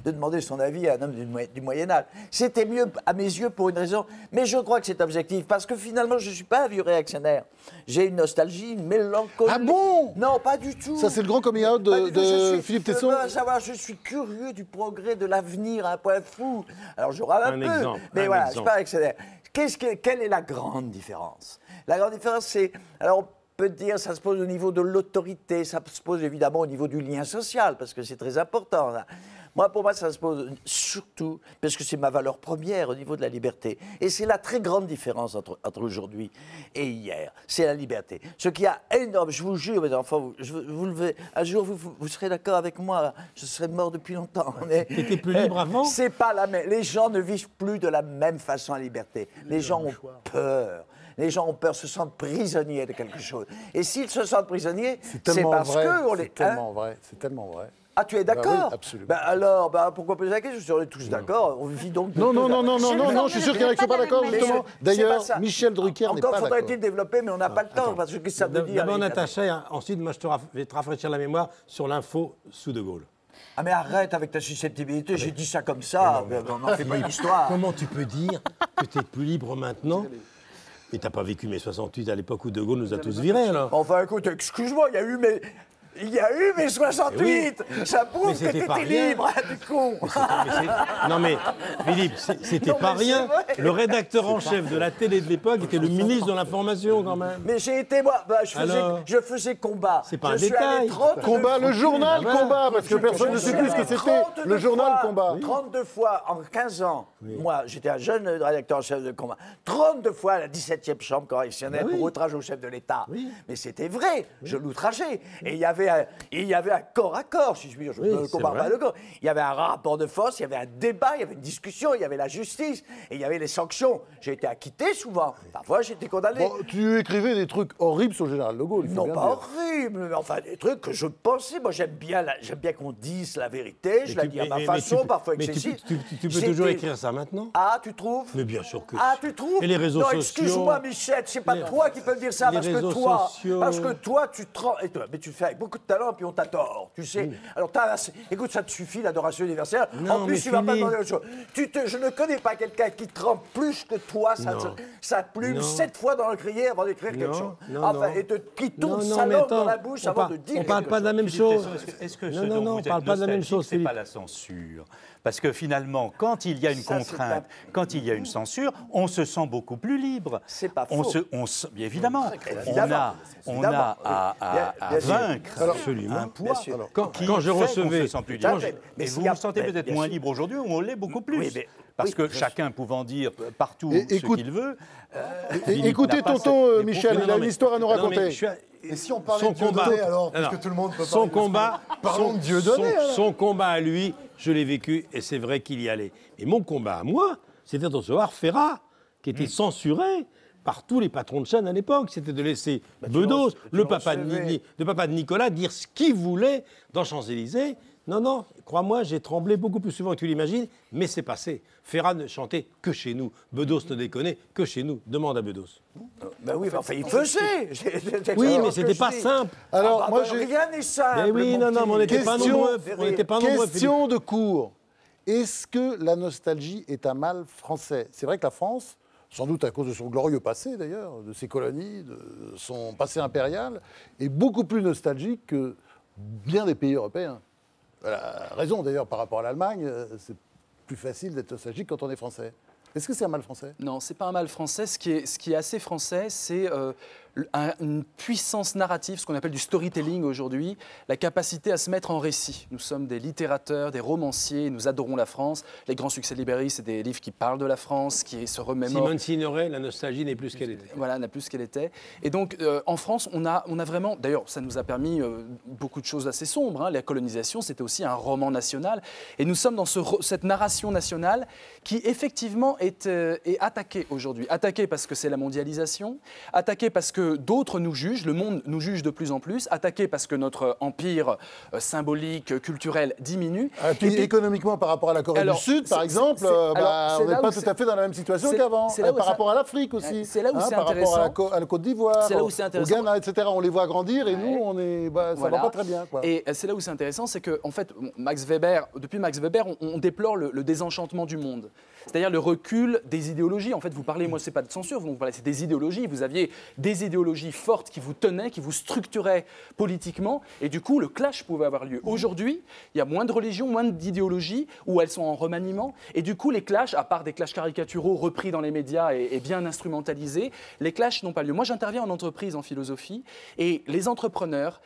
de demander son avis à un homme du Moyen-Âge. C'était mieux, à mes yeux, pour une raison. Mais je crois que c'est objectif, parce que finalement, je ne suis pas un vieux réactionnaire. J'ai une nostalgie, une mélancolie. Ah bon? Non, pas du tout. Ça, c'est le grand coming out de Philippe Tesson. Je suis curieux du progrès, de l'avenir à un point fou. Alors, je râle un peu, mais voilà, je ne suis pas réactionnaire. Quelle est la grande différence? La grande différence, c'est... Alors, on peut dire, ça se pose au niveau de l'autorité, ça se pose évidemment au niveau du lien social, parce que c'est très important. Moi, pour moi, ça se pose surtout parce que c'est ma valeur première au niveau de la liberté. Et c'est la très grande différence entre aujourd'hui et hier. C'est la liberté. Ce qui a énorme, je vous jure, mes enfants, un jour, vous serez d'accord avec moi, je serais mort depuis longtemps. T'étais plus libre avant? C'est pas la même. Les gens ne vivent plus de la même façon la liberté. Les gens ont peur. Les gens ont peur, se sentent prisonniers de quelque chose. Et s'ils se sentent prisonniers, c'est parce que... C'est tellement vrai, c'est tellement vrai. Ah, tu es d'accord? Bah oui, absolument. Alors, pourquoi poser la question? On est tous d'accord. On vit donc... Non, je suis sûr qu'il y en a qui ne sont pas d'accord, justement. D'ailleurs, Michel Drucker n'est pas d'accord. Encore faudrait-il développer, mais on n'a pas le temps, parce que ça veut dire... D'abord, Natacha, ensuite, moi, je vais te rafraîchir la mémoire sur l'info sous De Gaulle. Ah mais arrête avec ta susceptibilité, j'ai dit ça comme ça, on n'en fait pas une histoire. Comment tu peux dire que tu es plus libre maintenant? Mais t'as pas vécu mai 68 à l'époque où De Gaulle nous a tous virés, alors. Enfin, écoute, excuse-moi, il y a eu mes 68. Oui. Ça prouve que t'étais libre, du con. Non mais, Philippe, c'était pas rien. Le rédacteur en chef de la télé de l'époque était le ministre de l'Information, quand même. Mais j'ai été, moi, je faisais combat. C'est pas un détail. Combat, le journal Combat, parce que personne ne sait plus ce que c'était. Le journal Combat. 32 fois en 15 ans, moi, j'étais un jeune rédacteur en chef de Combat. 32 fois à la 17e chambre correctionnelle pour outrage au chef de l'État. Mais c'était vrai, je l'outrageais. Et il y avait un corps à corps, si je puis dire. Je ne compare pas le corps. Il y avait un rapport de force, il y avait un débat, il y avait une discussion, il y avait la justice, et il y avait les sanctions. J'ai été acquitté souvent. Parfois, j'ai été condamné. Bon, tu écrivais des trucs horribles sur le général de Gaulle. Non, pas horribles, mais enfin des trucs que je pensais. Moi, j'aime bien qu'on dise la vérité. Je la dis à ma façon, parfois excessive. Tu peux toujours écrire ça maintenant? Ah, tu trouves? Mais bien sûr que... Ah, tu trouves? Et les réseaux sociaux... Non, excuse-moi, Michel, c'est pas toi qui peux me dire ça, parce que toi, tu te rends... Mais tu le fais avec beaucoup de talent, puis on t'adore, tu sais. Alors, écoute, ça te suffit, l'adoration universelle. En plus, tu vas pas demander autre chose. Je ne connais pas quelqu'un qui te rend plus que toi sa plume 7 fois dans le crier avant d'écrire quelque chose. Enfin, qui tourne sa langue dans la bouche avant de dire. On parle pas de la même chose. Est-ce que on parle pas de la même chose, c'est pas la censure? Parce que finalement, quand il y a une contrainte, quand il y a une censure, on se sent beaucoup plus libre. C'est pas faux. Bien évidemment, on a à vaincre un poids quand je recevais... Mais vous vous sentez peut-être moins libre aujourd'hui, ou on l'est beaucoup plus. Parce que chacun pouvant dire partout ce qu'il veut... Écoutez, tonton Michel, il a une histoire à nous raconter. Et si on parlait de Dieudonné, alors, parce que tout le monde peut son combat, parlons de Dieudonné. Son combat à lui, je l'ai vécu, et c'est vrai qu'il y allait. Et mon combat à moi, c'était de recevoir Ferrat, qui était censuré par tous les patrons de chaîne à l'époque. C'était de laisser Bedos, le papa de Nicolas, dire ce qu'il voulait dans Champs-Élysées. Non, crois-moi, j'ai tremblé beaucoup plus souvent que tu l'imagines, mais c'est passé. Ferrat ne chantait que chez nous. Bedos ne déconnait que chez nous. Demande à Bedos. Ben oui, enfin, il faisait. Oui, mais c'était pas simple. Alors, moi, rien n'est simple. Mais oui, non, mais on n'était pas nombreux. Question de cours. Est-ce que la nostalgie est un mal français? C'est vrai que la France, sans doute à cause de son glorieux passé d'ailleurs, de ses colonies, de son passé impérial, est beaucoup plus nostalgique que bien des pays européens. Elle a raison d'ailleurs par rapport à l'Allemagne, c'est plus facile d'être nostalgique quand on est français. Est-ce que c'est un mal français? Non, c'est pas un mal français. Ce qui est assez français, c'est une puissance narrative, ce qu'on appelle du storytelling aujourd'hui, la capacité à se mettre en récit. Nous sommes des littérateurs, des romanciers, nous adorons la France. Les grands succès de Libéry, c'est des livres qui parlent de la France, qui se remémorent. Simone Signoret, la nostalgie n'est plus ce qu'elle était. Voilà, n'a plus ce qu'elle était. Et donc, en France, on a vraiment... D'ailleurs, ça nous a permis beaucoup de choses assez sombres. Hein. La colonisation, c'était aussi un roman national. Et nous sommes dans cette narration nationale qui, effectivement, est attaquée aujourd'hui. Attaquée parce que c'est la mondialisation, attaquée parce que d'autres nous jugent, le monde nous juge de plus en plus, attaqué parce que notre empire symbolique, culturel diminue. Et puis économiquement, par rapport à la Corée du Sud, par exemple, on n'est pas tout à fait dans la même situation qu'avant. Par rapport à l'Afrique aussi. C'est là où c'est intéressant. Par rapport à la Côte d'Ivoire, au Ghana, etc. On les voit grandir et nous, ça va pas très bien. Quoi. Et c'est là où c'est intéressant, c'est que, en fait, depuis Max Weber, on déplore le désenchantement du monde. C'est-à-dire le recul des idéologies. En fait, vous parlez, moi, c'est pas de censure, vous parlez, c'est des idéologies. Vous aviez des idéologies fortes qui vous tenaient, qui vous structuraient politiquement, et du coup, le clash pouvait avoir lieu. Aujourd'hui, il y a moins de religions, moins d'idéologies, où elles sont en remaniement, et du coup, les clashs, à part des clashs caricaturaux repris dans les médias et bien instrumentalisés, les clashs n'ont pas lieu. Moi, j'interviens en entreprise, en philosophie, et les entrepreneurs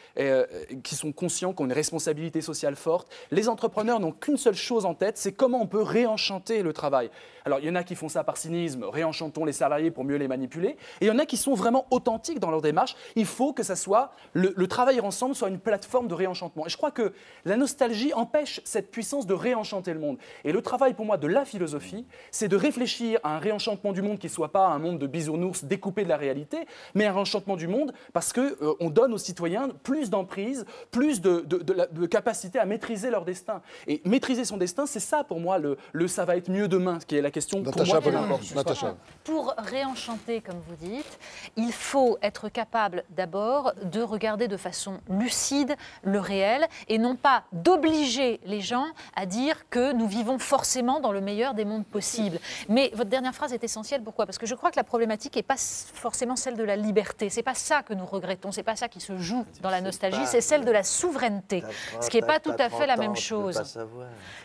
qui sont conscients qu'on a une responsabilité sociale forte, les entrepreneurs n'ont qu'une seule chose en tête, c'est comment on peut réenchanter le travail. Alors, il y en a qui font ça par cynisme, réenchantons les salariés pour mieux les manipuler, et il y en a qui sont vraiment authentiques dans leur démarche. Il faut que ça soit, le travailler ensemble soit une plateforme de réenchantement. Et je crois que la nostalgie empêche cette puissance de réenchanter le monde. Et le travail pour moi de la philosophie, c'est de réfléchir à un réenchantement du monde qui ne soit pas un monde de bisounours découpé de la réalité, mais un réenchantement du monde parce qu'on donne aux citoyens plus d'emprise, plus de capacité à maîtriser leur destin. Et maîtriser son destin, c'est ça pour moi, ça va être mieux demain, qui est la question pour moi qui m'importe. Natacha. Pour réenchanter, comme vous dites, il faut être capable d'abord de regarder de façon lucide le réel et non pas d'obliger les gens à dire que nous vivons forcément dans le meilleur des mondes possibles. Mais votre dernière phrase est essentielle. Pourquoi? Parce que je crois que la problématique n'est pas forcément celle de la liberté. C'est pas ça que nous regrettons. C'est pas ça qui se joue dans la nostalgie. C'est celle de la souveraineté, ce qui n'est pas tout à fait la même chose.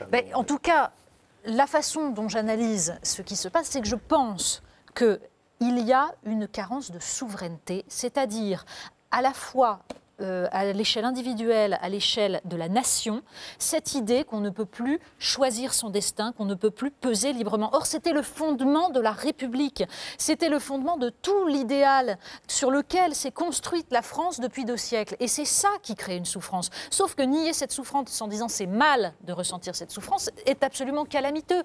Ben, en tout cas, la façon dont j'analyse ce qui se passe, c'est que je pense qu'il y a une carence de souveraineté, c'est-à-dire à la fois à l'échelle individuelle, à l'échelle de la nation, cette idée qu'on ne peut plus choisir son destin, qu'on ne peut plus peser librement. Or, c'était le fondement de la République, c'était le fondement de tout l'idéal sur lequel s'est construite la France depuis 2 siècles. Et c'est ça qui crée une souffrance. Sauf que nier cette souffrance en disant c'est mal de ressentir cette souffrance est absolument calamiteux.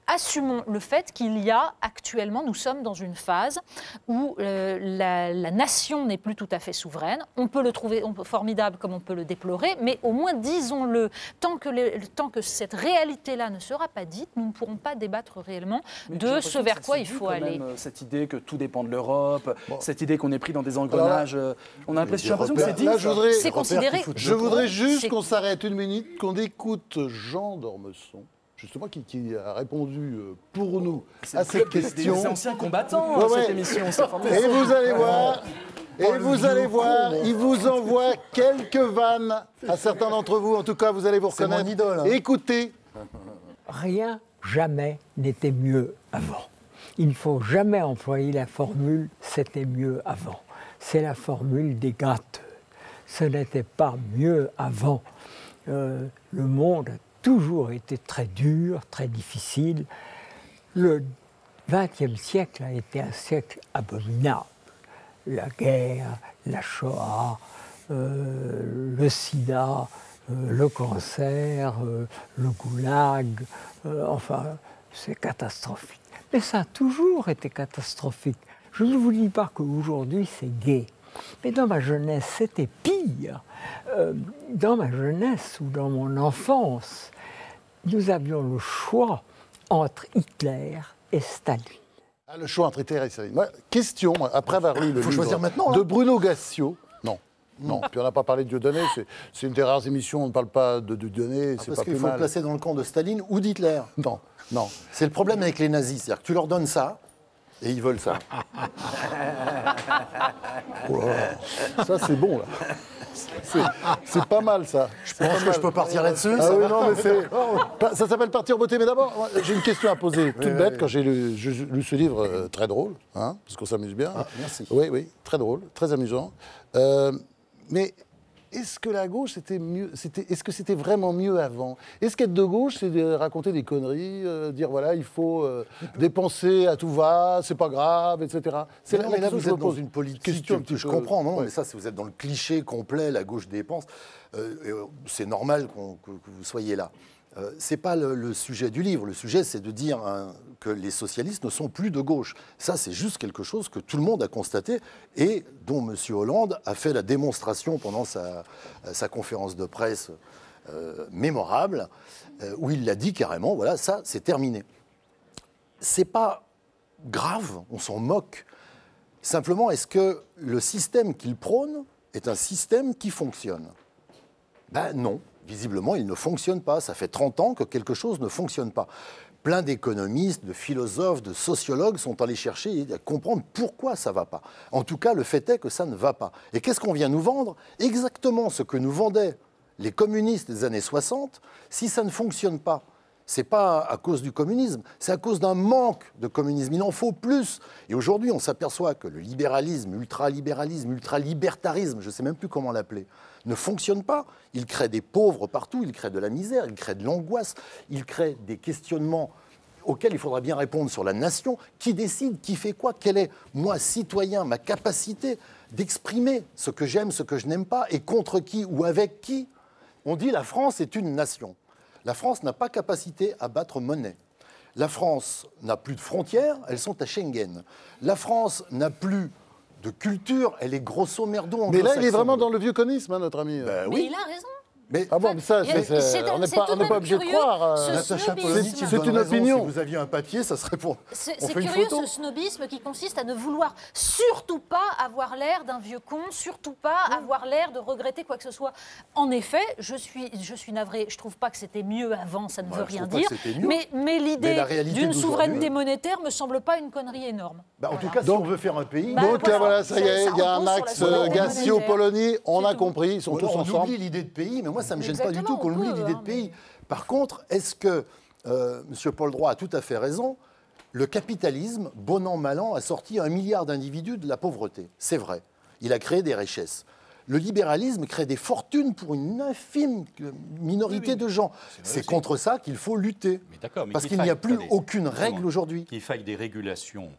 Assumons le fait qu'il y a actuellement, nous sommes dans une phase où la nation n'est plus tout à fait souveraine. On peut le trouver formidable comme on peut le déplorer, mais au moins disons-le, tant que cette réalité-là ne sera pas dite, nous ne pourrons pas débattre réellement de ce vers quoi il faut aller. Cette idée que tout dépend de l'Europe, cette idie qu'on est pris dans des engrenages, on a l'impression que c'est dit. C'est considéré. Je voudrais juste qu'on s'arrête une minute, qu'on écoute Jean d'Ormesson. Justement, qui a répondu pour nous à cette question. Des anciens combattants, cette émission. Et vous allez voir, il vous envoie quelques vannes à certains d'entre vous. En tout cas, vous allez vous reconnaître. C'est mon idole. Hein. Écoutez. Rien, jamais n'était mieux avant. Il ne faut jamais employer la formule « c'était mieux avant ». C'est la formule des gâteux. Ce n'était pas mieux avant. Le monde toujours été très dur, très difficile. Le XXe siècle a été un siècle abominable. La guerre, la Shoah, le sida, le cancer, le goulag, enfin, c'est catastrophique. Mais ça a toujours été catastrophique. Je ne vous dis pas qu'aujourd'hui c'est gai. Mais dans ma jeunesse, c'était pire. Dans ma jeunesse ou dans mon enfance, nous avions le choix entre Hitler et Staline. Ah, le choix entre Hitler et Staline. Ouais, question, après avoir lu le faut choisir maintenant, de Bruno Gassio. Non, puis on n'a pas parlé de Dieudonné, c'est une des rares émissions où on ne parle pas de Dieudonné, c'est pas plus mal. Parce qu'il faut le placer dans le camp de Staline ou d'Hitler. Non. C'est le problème avec les nazis, c'est-à-dire que tu leur donnes ça, et ils veulent ça. Oh là, ça c'est bon, là. C'est pas mal, ça. Je pense que je peux partir là-dessus. Ah oui, non, mais ça s'appelle partir beauté. Mais d'abord, j'ai une question à poser, toute bête, quand j'ai lu ce livre très drôle, hein, parce qu'on s'amuse bien. Ah, merci. Oui, très drôle, très amusant. Mais est-ce que la gauche, c'était mieux, est-ce que c'était vraiment mieux avant? Est-ce qu'être de gauche, c'est de raconter des conneries, dire voilà, il faut dépenser à tout va, c'est pas grave, etc. Mais là, vous êtes dans une politique que je comprends, non, mais ça, si vous êtes dans le cliché complet, la gauche dépense, c'est normal que vous soyez là. C'est pas le sujet du livre. Le sujet, c'est de dire que les socialistes ne sont plus de gauche. Ça, c'est juste quelque chose que tout le monde a constaté et dont M. Hollande a fait la démonstration pendant sa conférence de presse mémorable, où il l'a dit carrément, voilà, ça, c'est terminé. C'est pas grave, on s'en moque. Simplement, est-ce que le système qu'il prône est un système qui fonctionne? Ben non. Visiblement, il ne fonctionne pas. Ça fait 30 ans que quelque chose ne fonctionne pas. plein d'économistes, de philosophes, de sociologues sont allés chercher et comprendre pourquoi ça ne va pas. En tout cas, le fait est que ça ne va pas. Et qu'est-ce qu'on vient nous vendre? Exactement ce que nous vendaient les communistes des années 60. Si ça ne fonctionne pas, ce n'est pas à cause du communisme, c'est à cause d'un manque de communisme. Il en faut plus. Et aujourd'hui, on s'aperçoit que le libéralisme, ultralibertarisme, je ne sais même plus comment l'appeler, ne fonctionne pas. Il crée des pauvres partout, il crée de la misère, il crée de l'angoisse, il crée des questionnements auxquels il faudra bien répondre sur la nation. Qui décide? Qui fait quoi? Quel est, moi, citoyen, ma capacité d'exprimer ce que j'aime, ce que je n'aime pas, et contre qui ou avec qui? On dit la France est une nation. La France n'a pas capacité à battre monnaie. La France n'a plus de frontières, elles sont à Schengen. La France n'a plus de culture, elle est grosso merdo anglo-saxonne. Mais là, il est vraiment dans le vieux conisme, hein, notre ami. Ben Mais oui. il a raison. Mais ah bon, mais ça, on n'est pas obligé de croire. C'est une opinion. Si vous aviez un papier, ça serait pour. C'est curieux ce snobisme qui consiste à ne vouloir surtout pas avoir l'air d'un vieux con, surtout pas avoir l'air de regretter quoi que ce soit. En effet, je suis navrée, je trouve pas que c'était mieux avant, ça ne veut rien dire. Mais l'idée d'une souveraineté monétaire me semble pas une connerie énorme. Bah, en tout cas, si on veut faire un pays. Donc là, voilà, ça y est, il y a un axe Gassio-Polonie, on a compris, ils sont tous ensemble. On oublie l'idée de pays, mais moi, ça ne me gêne pas du tout qu'on oublie l'idée de pays. Par contre, est-ce que M. Paul Droit a tout à fait raison? Le capitalisme, bon an, mal an, a sorti 1 milliard d'individus de la pauvreté. C'est vrai. Il a créé des richesses. Le libéralisme crée des fortunes pour une infime minorité de gens. C'est contre ça qu'il faut lutter. Parce qu'il n'y a plus aucune règle aujourd'hui. Qu'il faille des régulations.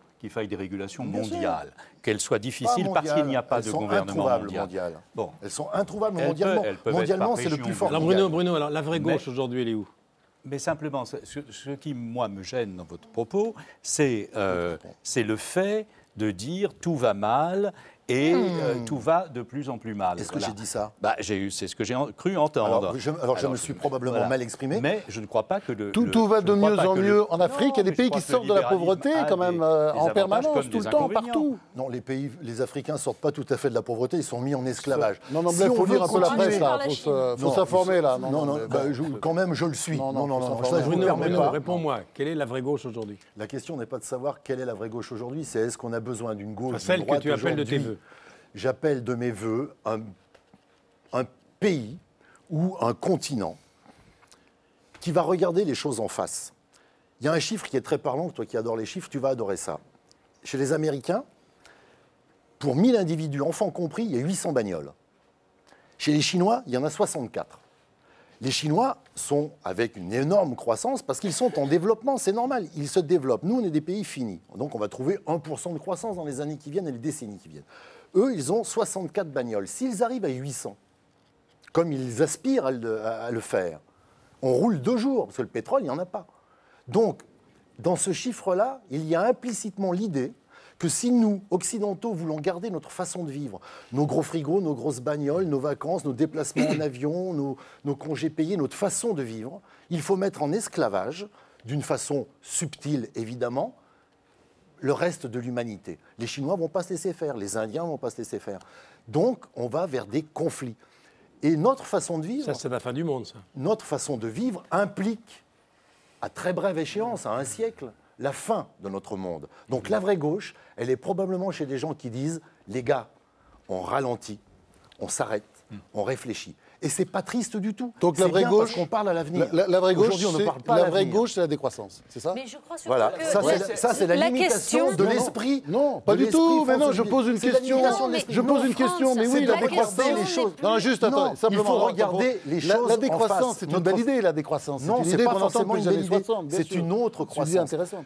Mondiales, qu'elles soient difficiles parce qu'il n'y a pas de gouvernement mondial. Bon. Elles sont introuvables mondialement. Mondialement, c'est le plus fort. Alors Bruno, alors la vraie gauche aujourd'hui, elle est où? Mais simplement, ce qui, moi, me gêne dans votre propos, c'est le fait de dire tout va mal et tout va de plus en plus mal. Est-ce que j'ai dit ça? C'est ce que j'ai cru entendre. Alors, je me suis probablement mal exprimé. Mais je ne crois pas que tout va de mieux en mieux en Afrique. Il y a des pays qui sortent de la pauvreté quand même en permanence, tout le temps, partout. Non, les Africains ne sortent pas tout à fait de la pauvreté, ils sont mis en esclavage. Non, il faut lire un peu la presse, là. Il faut s'informer, là. Non, quand même, je le suis. Non, ça, je ne vous permets Bruno, pas. réponds-moi. Quelle est la vraie gauche aujourd'hui? La question n'est pas de savoir quelle est la vraie gauche aujourd'hui, c'est est-ce qu'on a besoin d'une gauche, celle que tu appelles de tes vœux. J'appelle de mes voeux un pays ou un continent qui va regarder les choses en face. Il y a un chiffre qui est très parlant, toi qui adores les chiffres, tu vas adorer ça. Chez les Américains, pour 1000 individus, enfants compris, il y a 800 bagnoles. Chez les Chinois, il y en a 64. Les Chinois sont avec une énorme croissance parce qu'ils sont en développement, c'est normal, ils se développent. Nous, on est des pays finis, donc on va trouver 1% de croissance dans les années qui viennent et les décennies qui viennent. Eux, ils ont 64 bagnoles. S'ils arrivent à 800, comme ils aspirent à le faire, on roule 2 jours, parce que le pétrole, il n'y en a pas. Donc, dans ce chiffre-là, il y a implicitement l'idée que si nous, occidentaux, voulons garder notre façon de vivre, nos gros frigos, nos grosses bagnoles, nos vacances, nos déplacements en avion, nos congés payés, notre façon de vivre, il faut mettre en esclavage, d'une façon subtile évidemment, le reste de l'humanité. Les Chinois ne vont pas se laisser faire, les Indiens ne vont pas se laisser faire. Donc, on va vers des conflits. Et notre façon de vivre... Ça, c'est la fin du monde, ça. Notre façon de vivre implique, à très brève échéance, à 1 siècle, la fin de notre monde. Donc la vraie gauche, elle est probablement chez des gens qui disent « les gars, on ralentit, on s'arrête, on réfléchit ». Et c'est pas triste du tout. Donc la vraie gauche, parce qu'on parle à l'avenir. La vraie gauche, on ne parle pas à la vraie gauche, c'est la décroissance, c'est ça? Mais je crois surtout voilà. que Ça, c'est la limitation de l'esprit. Non, pas du tout. Mais non, je pose une question. Je pose une question. Mais oui, la décroissance, les choses. Non, juste attends. Il faut regarder les choses. La décroissance, c'est une belle idée. La décroissance, non, c'est pas forcément une belle idée. C'est une autre croissance. C'est intéressant.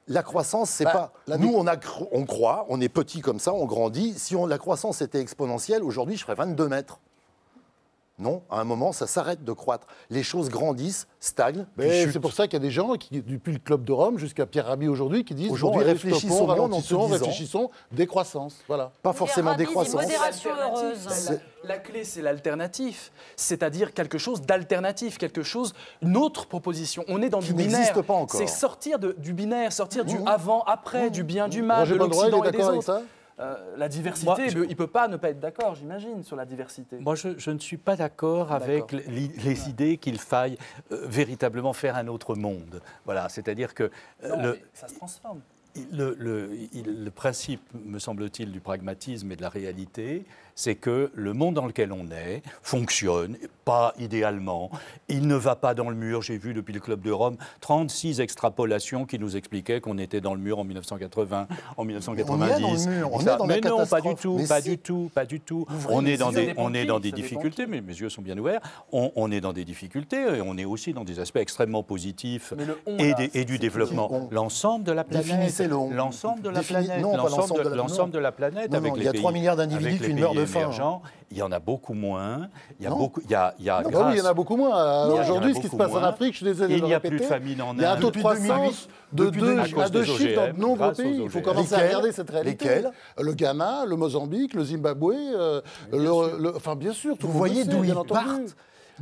La croissance, c'est pas... Nous, on croit, on est petit comme ça, on grandit. Si la croissance était exponentielle, aujourd'hui, je ferais 22 mètres. Non, à un moment, ça s'arrête de croître. Les choses grandissent, stagnent. C'est pour ça qu'il y a des gens, depuis le Club de Rome jusqu'à Pierre Rabhi aujourd'hui, qui disent aujourd'hui, réfléchissons, ralentissons, décroissance. Voilà. Pas forcément décroissance. Modération heureuse. La clé, c'est l'alternatif, c'est-à-dire quelque chose d'alternatif, une autre proposition. On est dans du binaire. Pas encore. C'est sortir du binaire, sortir du avant, après, du bien, du mal, de l'Occident et des autres. La diversité, il ne peut pas ne pas être d'accord, j'imagine, sur la diversité. Moi, je ne suis pas d'accord avec les idées qu'il faille véritablement faire un autre monde. Voilà, c'est-à-dire que... ça se transforme. Le principe, me semble-t-il, du pragmatisme et de la réalité, c'est que le monde dans lequel on est fonctionne, pas idéalement. Il ne va pas dans le mur. J'ai vu depuis le Club de Rome 36 extrapolations qui nous expliquaient qu'on était dans le mur en 1980, en 1990. Mais non, pas du tout, pas du tout. On est dans des difficultés, mais mes yeux sont bien ouverts. On est dans des difficultés et on est aussi dans des aspects extrêmement positifs et du développement. L'ensemble de la planète. L'ensemble de la planète. L'ensemble de la planète avec les pays. Il y a 3 milliards d'individus qui meurent de faim. Il y en a beaucoup moins. Il y a oui, il y en a beaucoup moins. Aujourd'hui, ce qui se passe en Afrique, je suis désolé de le répéter, il n'y a plus de famine en Inde. Il y a un taux de croissance de 2 chiffres dans de nombreux pays. Il faut commencer à regarder cette réalité. Lesquels ? Le Ghana, le Mozambique, le Zimbabwe, enfin bien sûr. Vous voyez d'où ils partent.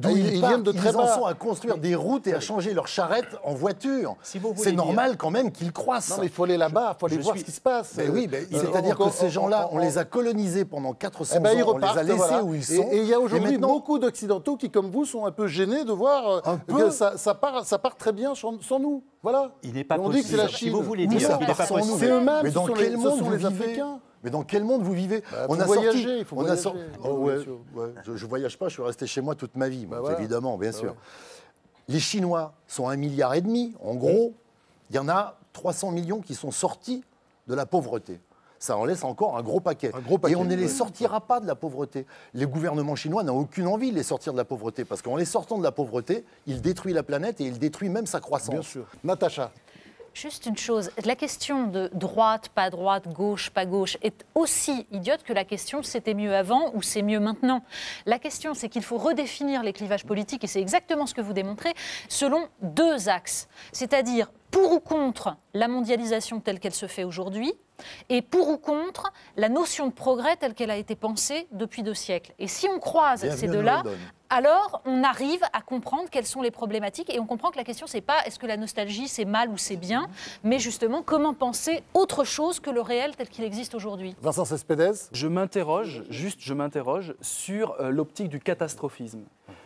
Ils viennent de très bas. Ils en sont à construire des routes et à changer leurs charrettes en voiture. C'est normal quand même qu'ils croissent. Non, mais il faut aller là-bas, il faut aller voir ce qui se passe. Mais oui, c'est-à-dire que ces gens-là, on les a colonisés pendant 400 ans, on les a laissés où ils sont. Et il y a aujourd'hui beaucoup d'Occidentaux qui, comme vous, sont un peu gênés de voir que ça part très bien sans nous. Voilà. Il n'est pas possible. On dit que c'est la Chine. Si vous voulez dire qu'il n'est pas possible. C'est eux-mêmes, mais dans quel monde vous vivez ? Africains. Mais dans quel monde vous vivez ? On a voyagé, il faut voyager. Je ne voyage pas, je suis resté chez moi toute ma vie, évidemment, bien sûr. Les Chinois sont 1,5 milliard. En gros, il y en a 300 millions qui sont sortis de la pauvreté. Ça en laisse encore un gros paquet. Et on ne les sortira pas de la pauvreté. Les gouvernements chinois n'ont aucune envie de les sortir de la pauvreté, parce qu'en les sortant de la pauvreté, ils détruisent la planète et ils détruisent même sa croissance. Bien sûr. Natacha. Juste une chose, la question de droite, pas droite, gauche, pas gauche est aussi idiote que la question c'était mieux avant ou c'est mieux maintenant. La question c'est qu'il faut redéfinir les clivages politiques et c'est exactement ce que vous démontrez selon 2 axes, c'est-à-dire pour ou contre la mondialisation telle qu'elle se fait aujourd'hui et pour ou contre la notion de progrès telle qu'elle a été pensée depuis 2 siècles. Et si on croise ces deux-là, alors on arrive à comprendre quelles sont les problématiques et on comprend que la question c'est pas est-ce que la nostalgie c'est mal ou c'est bien, mais justement comment penser autre chose que le réel tel qu'il existe aujourd'hui. Vincent Cespedes. Je m'interroge sur l'optique du catastrophisme.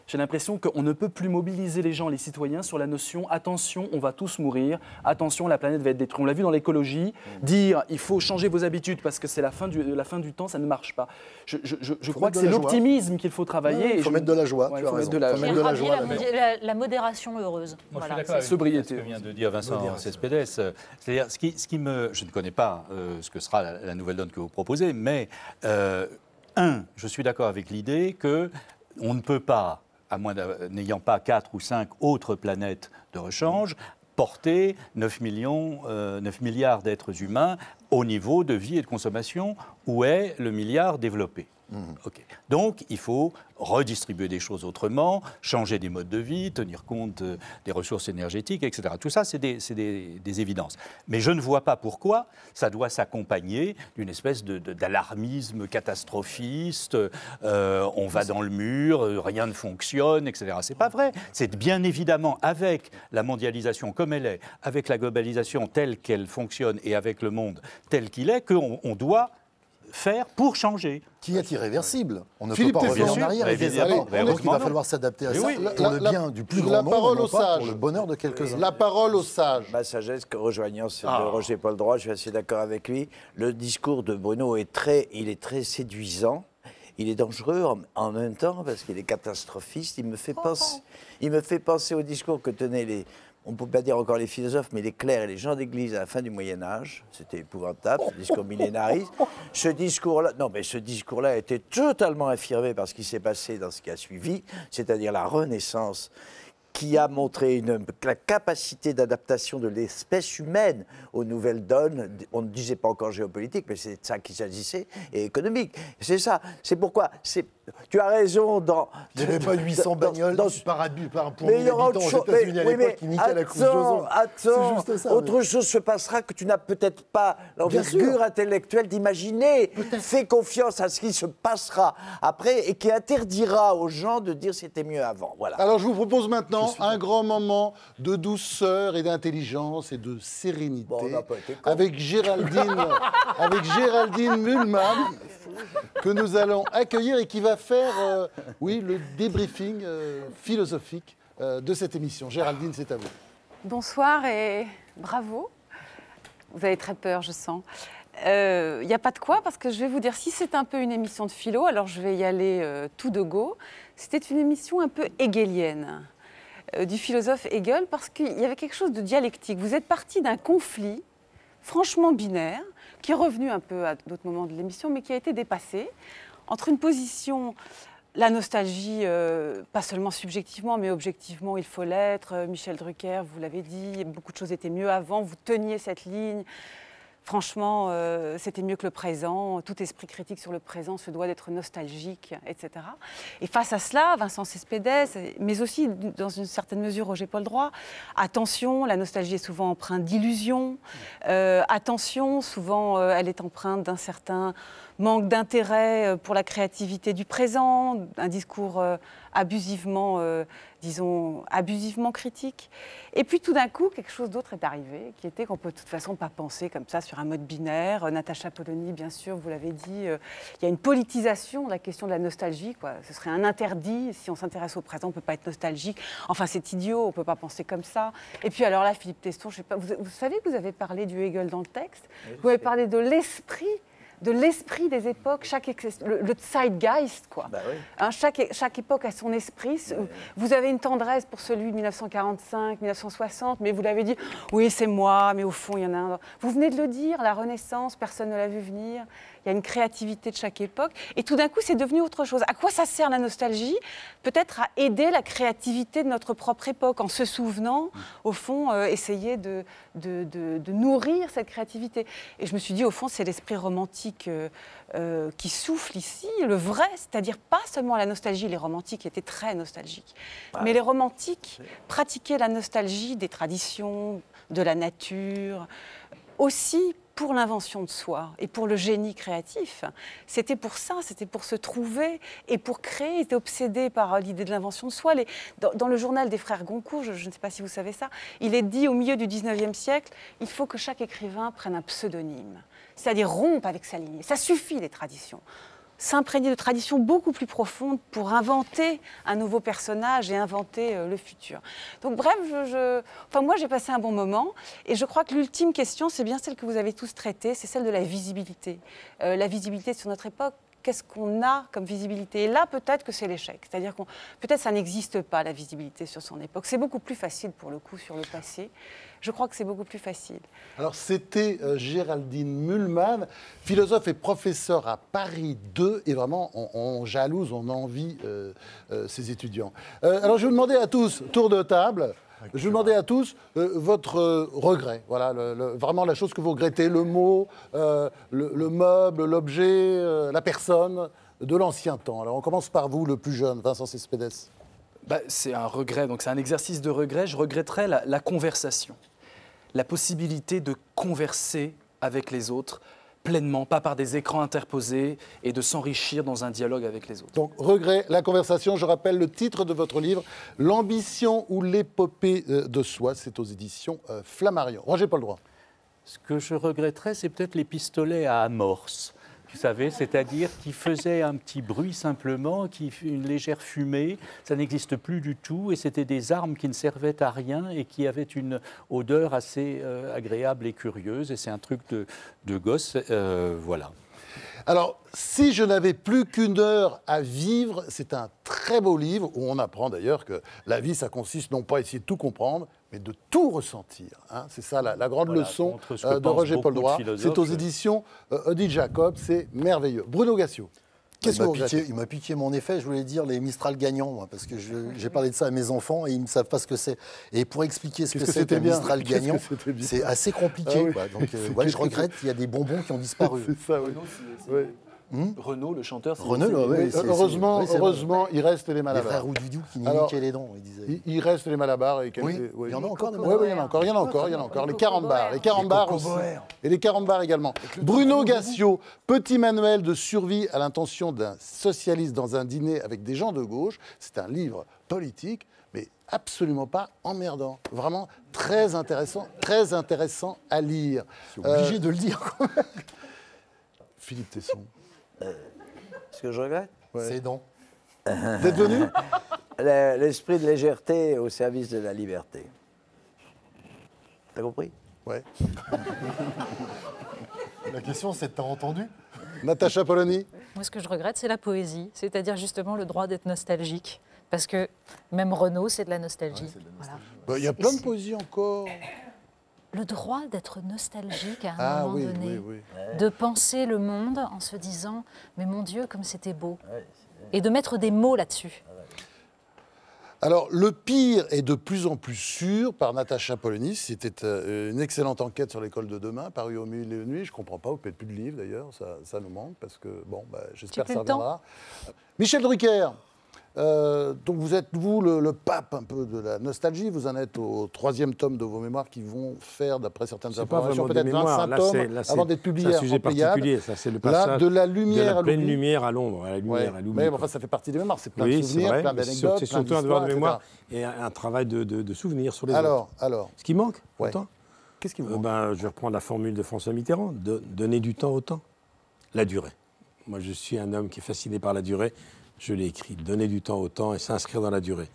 J'ai l'impression qu'on ne peut plus mobiliser les gens, les citoyens, sur la notion « attention, on va tous mourir, attention, la planète va être détruite ». On l'a vu dans l'écologie, dire « il faut changer vos habitudes parce que c'est la fin du temps », ça ne marche pas. Je crois que c'est l'optimisme qu'il faut travailler. Il faut mettre de la joie, tu as raison. La modération heureuse. Moi, je suis d'accord avec ce que vient de dire Vincent Cespedes. C'est-à-dire, je ne connais pas ce que sera la nouvelle donne que vous proposez, mais je suis d'accord avec l'idée qu'on ne peut pas, à moins n'ayant pas 4 ou 5 autres planètes de rechange, porter 9 milliards d'êtres humains au niveau de vie et de consommation où est le milliard développé. Okay. Donc, il faut redistribuer des choses autrement, changer des modes de vie, tenir compte des ressources énergétiques, etc. Tout ça, c'est des évidences. Mais je ne vois pas pourquoi ça doit s'accompagner d'une espèce d'alarmisme catastrophiste, on va dans le mur, rien ne fonctionne, etc. C'est pas vrai. C'est bien évidemment avec la mondialisation comme elle est, avec la globalisation telle qu'elle fonctionne et avec le monde tel qu'il est, qu'on doit faire pour changer. Qui est irréversible. On ne peut pas revenir en arrière, évidemment. Donc il va falloir s'adapter à ça pour le bien du plus grand nombre, pas pour le bonheur de quelques-uns. La parole aux sages. Ma sagesse, rejoignant celle de Roger Paul Droit, je suis assez d'accord avec lui. Le discours de Bruno est très séduisant. Il est dangereux en même temps parce qu'il est catastrophiste. Il me fait penser au discours que tenaient les... On ne peut pas dire encore les philosophes, mais les clercs et les gens d'église à la fin du Moyen-Âge. C'était épouvantable, ce discours millénariste. Ce discours-là a été totalement affirmé par ce qui s'est passé dans ce qui a suivi, c'est-à-dire la Renaissance, qui a montré la capacité d'adaptation de l'espèce humaine aux nouvelles donnes. On ne disait pas encore géopolitique, mais c'est de ça qu'il s'agissait, et économique. C'est ça. C'est pourquoi tu as raison dans... Il n'y avait pas 800 bagnoles pour 1 mais il y 000 aura autre habitants aux chose. États-Unis à l'époque qui niquaient la couche d'ozone. C'est juste ça. Autre chose se passera que tu n'as peut-être pas l'envergure intellectuelle d'imaginer. Fais confiance à ce qui se passera après et qui interdira aux gens de dire c'était mieux avant. Voilà. Alors je vous propose maintenant un grand moment de douceur et d'intelligence et de sérénité avec Géraldine Mühlmann que nous allons accueillir et qui va faire le débriefing philosophique de cette émission. Géraldine, c'est à vous. Bonsoir et bravo. Vous avez très peur, je sens. Il n'y a pas de quoi, parce que je vais vous dire, si c'est un peu une émission de philo, alors je vais y aller tout de go. C'était une émission un peu hegelienne, du philosophe Hegel, parce qu'il y avait quelque chose de dialectique. Vous êtes parti d'un conflit franchement binaire, qui est revenu un peu à d'autres moments de l'émission, mais qui a été dépassé, entre une position, la nostalgie, pas seulement subjectivement, mais objectivement, il faut l'être. Michel Drucker, vous l'avez dit, beaucoup de choses étaient mieux avant, vous teniez cette ligne. Franchement, c'était mieux que le présent. Tout esprit critique sur le présent se doit d'être nostalgique, etc. Et face à cela, Vincent Cespedes, mais aussi, dans une certaine mesure, Roger-Paul Droit, attention, la nostalgie est souvent empreinte d'illusions. Attention, souvent, elle est empreinte d'un certain manque d'intérêt pour la créativité du présent, un discours abusivement critique. Et puis tout d'un coup, quelque chose d'autre est arrivé, qui était qu'on ne peut de toute façon pas penser comme ça sur un mode binaire. Natacha Polony, bien sûr, vous l'avez dit, il y a une politisation de la question de la nostalgie, quoi. Ce serait un interdit, si on s'intéresse au présent, on ne peut pas être nostalgique. Enfin, c'est idiot, on ne peut pas penser comme ça. Et puis alors là, Philippe Teston, je sais pas, vous savez que vous avez parlé du Hegel dans le texte, vous avez parlé de l'esprit des époques, le zeitgeist, quoi. Bah oui. Hein, chaque époque a son esprit. Vous avez une tendresse pour celui de 1945, 1960, mais vous l'avez dit, oui, c'est moi, mais au fond, il y en a un. Vous venez de le dire, la Renaissance, personne ne l'a vu venir. Il y a une créativité de chaque époque. Et tout d'un coup, c'est devenu autre chose. À quoi ça sert la nostalgie? Peut-être à aider la créativité de notre propre époque, en se souvenant, au fond, essayer de nourrir cette créativité. Et je me suis dit, au fond, c'est l'esprit romantique qui souffle ici, le vrai, c'est-à-dire pas seulement la nostalgie, les romantiques étaient très nostalgiques, mais les romantiques pratiquaient la nostalgie des traditions, de la nature, aussi pour l'invention de soi et pour le génie créatif. C'était pour ça, c'était pour se trouver et pour créer. Ils étaient obsédés par l'idée de l'invention de soi. Dans le journal des frères Goncourt, je ne sais pas si vous savez ça, il est dit au milieu du 19e siècle, il faut que chaque écrivain prenne un pseudonyme, c'est-à-dire rompe avec sa lignée. Ça suffit, les traditions. S'imprégner de traditions beaucoup plus profondes pour inventer un nouveau personnage et inventer le futur. Donc bref, moi j'ai passé un bon moment et je crois que l'ultime question, c'est bien celle que vous avez tous traitée, c'est celle de la visibilité. La visibilité sur notre époque, qu'est-ce qu'on a comme visibilité? Et là, peut-être que c'est l'échec. C'est-à-dire que peut-être ça n'existe pas, la visibilité sur son époque. C'est beaucoup plus facile, pour le coup, sur le passé. Je crois que c'est beaucoup plus facile. Alors, c'était Géraldine Mühlmann, philosophe et professeure à Paris 2. Et vraiment, on jalouse, on envie ses étudiants. Alors, je vais vous demander à tous, tour de table, je vais vous demander à tous votre regret. Voilà, vraiment la chose que vous regrettez, le mot, le meuble, l'objet, la personne de l'ancien temps. Alors, on commence par vous, le plus jeune, Vincent Cespedes. C'est un regret, donc c'est un exercice de regret. Je regretterais la conversation, la possibilité de converser avec les autres pleinement, pas par des écrans interposés, et de s'enrichir dans un dialogue avec les autres. Donc, regret, la conversation, je rappelle le titre de votre livre, L'ambition ou l'épopée de soi, c'est aux éditions Flammarion. Roger-Paul Droit. Ce que je regretterais, c'est peut-être les pistolets à amorce. Vous savez, c'est-à-dire qui faisait un petit bruit simplement, une légère fumée, ça n'existe plus du tout, et c'était des armes qui ne servaient à rien et qui avaient une odeur assez agréable et curieuse, et c'est un truc de gosse, voilà. Alors, si je n'avais plus qu'une heure à vivre, c'est un très beau livre où on apprend d'ailleurs que la vie, ça consiste non pas à essayer de tout comprendre, mais de tout ressentir. Hein. C'est ça la grande leçon de Roger-Paul Droit. C'est aux éditions Odile Jacob, c'est merveilleux. Bruno Gassio. Il m'a piqué mon effet, je voulais dire les Mistral gagnants, moi, parce que j'ai parlé de ça à mes enfants et ils ne savent pas ce que c'est. Et pour expliquer ce que c'est qu'un Mistral gagnant, c'est assez compliqué. Ah oui. Donc, je regrette, il y a des bonbons qui ont disparu. C'est ça, oui. Renaud, le chanteur, c'est Renaud, Oui, heureusement, il reste les Les Malabar. frères Oudidou qui Alors, niquaient les dents, ils disaient. Il reste les Malabars et Oui, il y en a encore des Oui, il y en a encore, il y en a encore. Les carambars aussi. Et les carambars également. Bruno Gassio, petit manuel de survie à l'intention d'un socialiste dans un dîner avec des gens de gauche. C'est un livre politique, mais absolument pas emmerdant. Vraiment très intéressant à lire. C'est obligé de le dire. Philippe Tesson. Ce que je regrette, C'est dents. D'être venu l'esprit de légèreté au service de la liberté. T'as compris? Ouais. La question, c'est t'as entendu? Natacha Polony. Moi, ce que je regrette, c'est la poésie, c'est-à-dire justement le droit d'être nostalgique. Parce que même Renaud, c'est de la nostalgie. Bah, il y a plein de poésie encore. Le droit d'être nostalgique à un moment donné, oui. de penser le monde en se disant « mais mon Dieu, comme c'était beau !» et de mettre des mots là-dessus. Alors, le pire est de plus en plus sûr par Natacha Polony. C'était une excellente enquête sur l'école de demain, parue au Mille et une nuits. Je ne comprends pas, vous ne faites plus de livres d'ailleurs, ça nous manque, parce que, bon, bah, j'espère que ça reviendra. Michel Drucker, donc vous êtes, vous, le pape un peu de la nostalgie. Vous en êtes au 3e tome de vos mémoires qui vont faire, d'après certaines informations, peut-être 25 tomes avant d'être publiés. C'est un sujet particulier, ça, c'est le passage là, de la lumière à pleine lumière à l'ombre, à la lumière à l'oubli. Mais enfin, ça fait partie des mémoires, c'est plein de souvenirs, plein d'anecdotes, c'est surtout un devoir de mémoire et un travail de souvenirs sur les autres. Alors, ce qui manque, pourtant, qu'est-ce qui vous manque? Je vais reprendre la formule de François Mitterrand, donner du temps au temps. La durée. Moi, je suis un homme qui est fasciné par la durée. Je l'ai écrit, donner du temps au temps et s'inscrire dans la durée.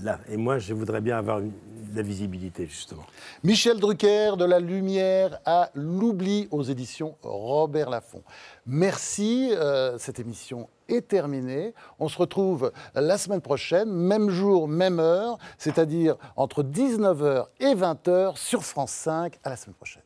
Là, et moi, je voudrais bien avoir de la visibilité, justement. Michel Drucker, de la lumière à l'oubli, aux éditions Robert Laffont. Merci, cette émission est terminée. On se retrouve la semaine prochaine, même jour, même heure, c'est-à-dire entre 19h et 20h sur France 5. À la semaine prochaine.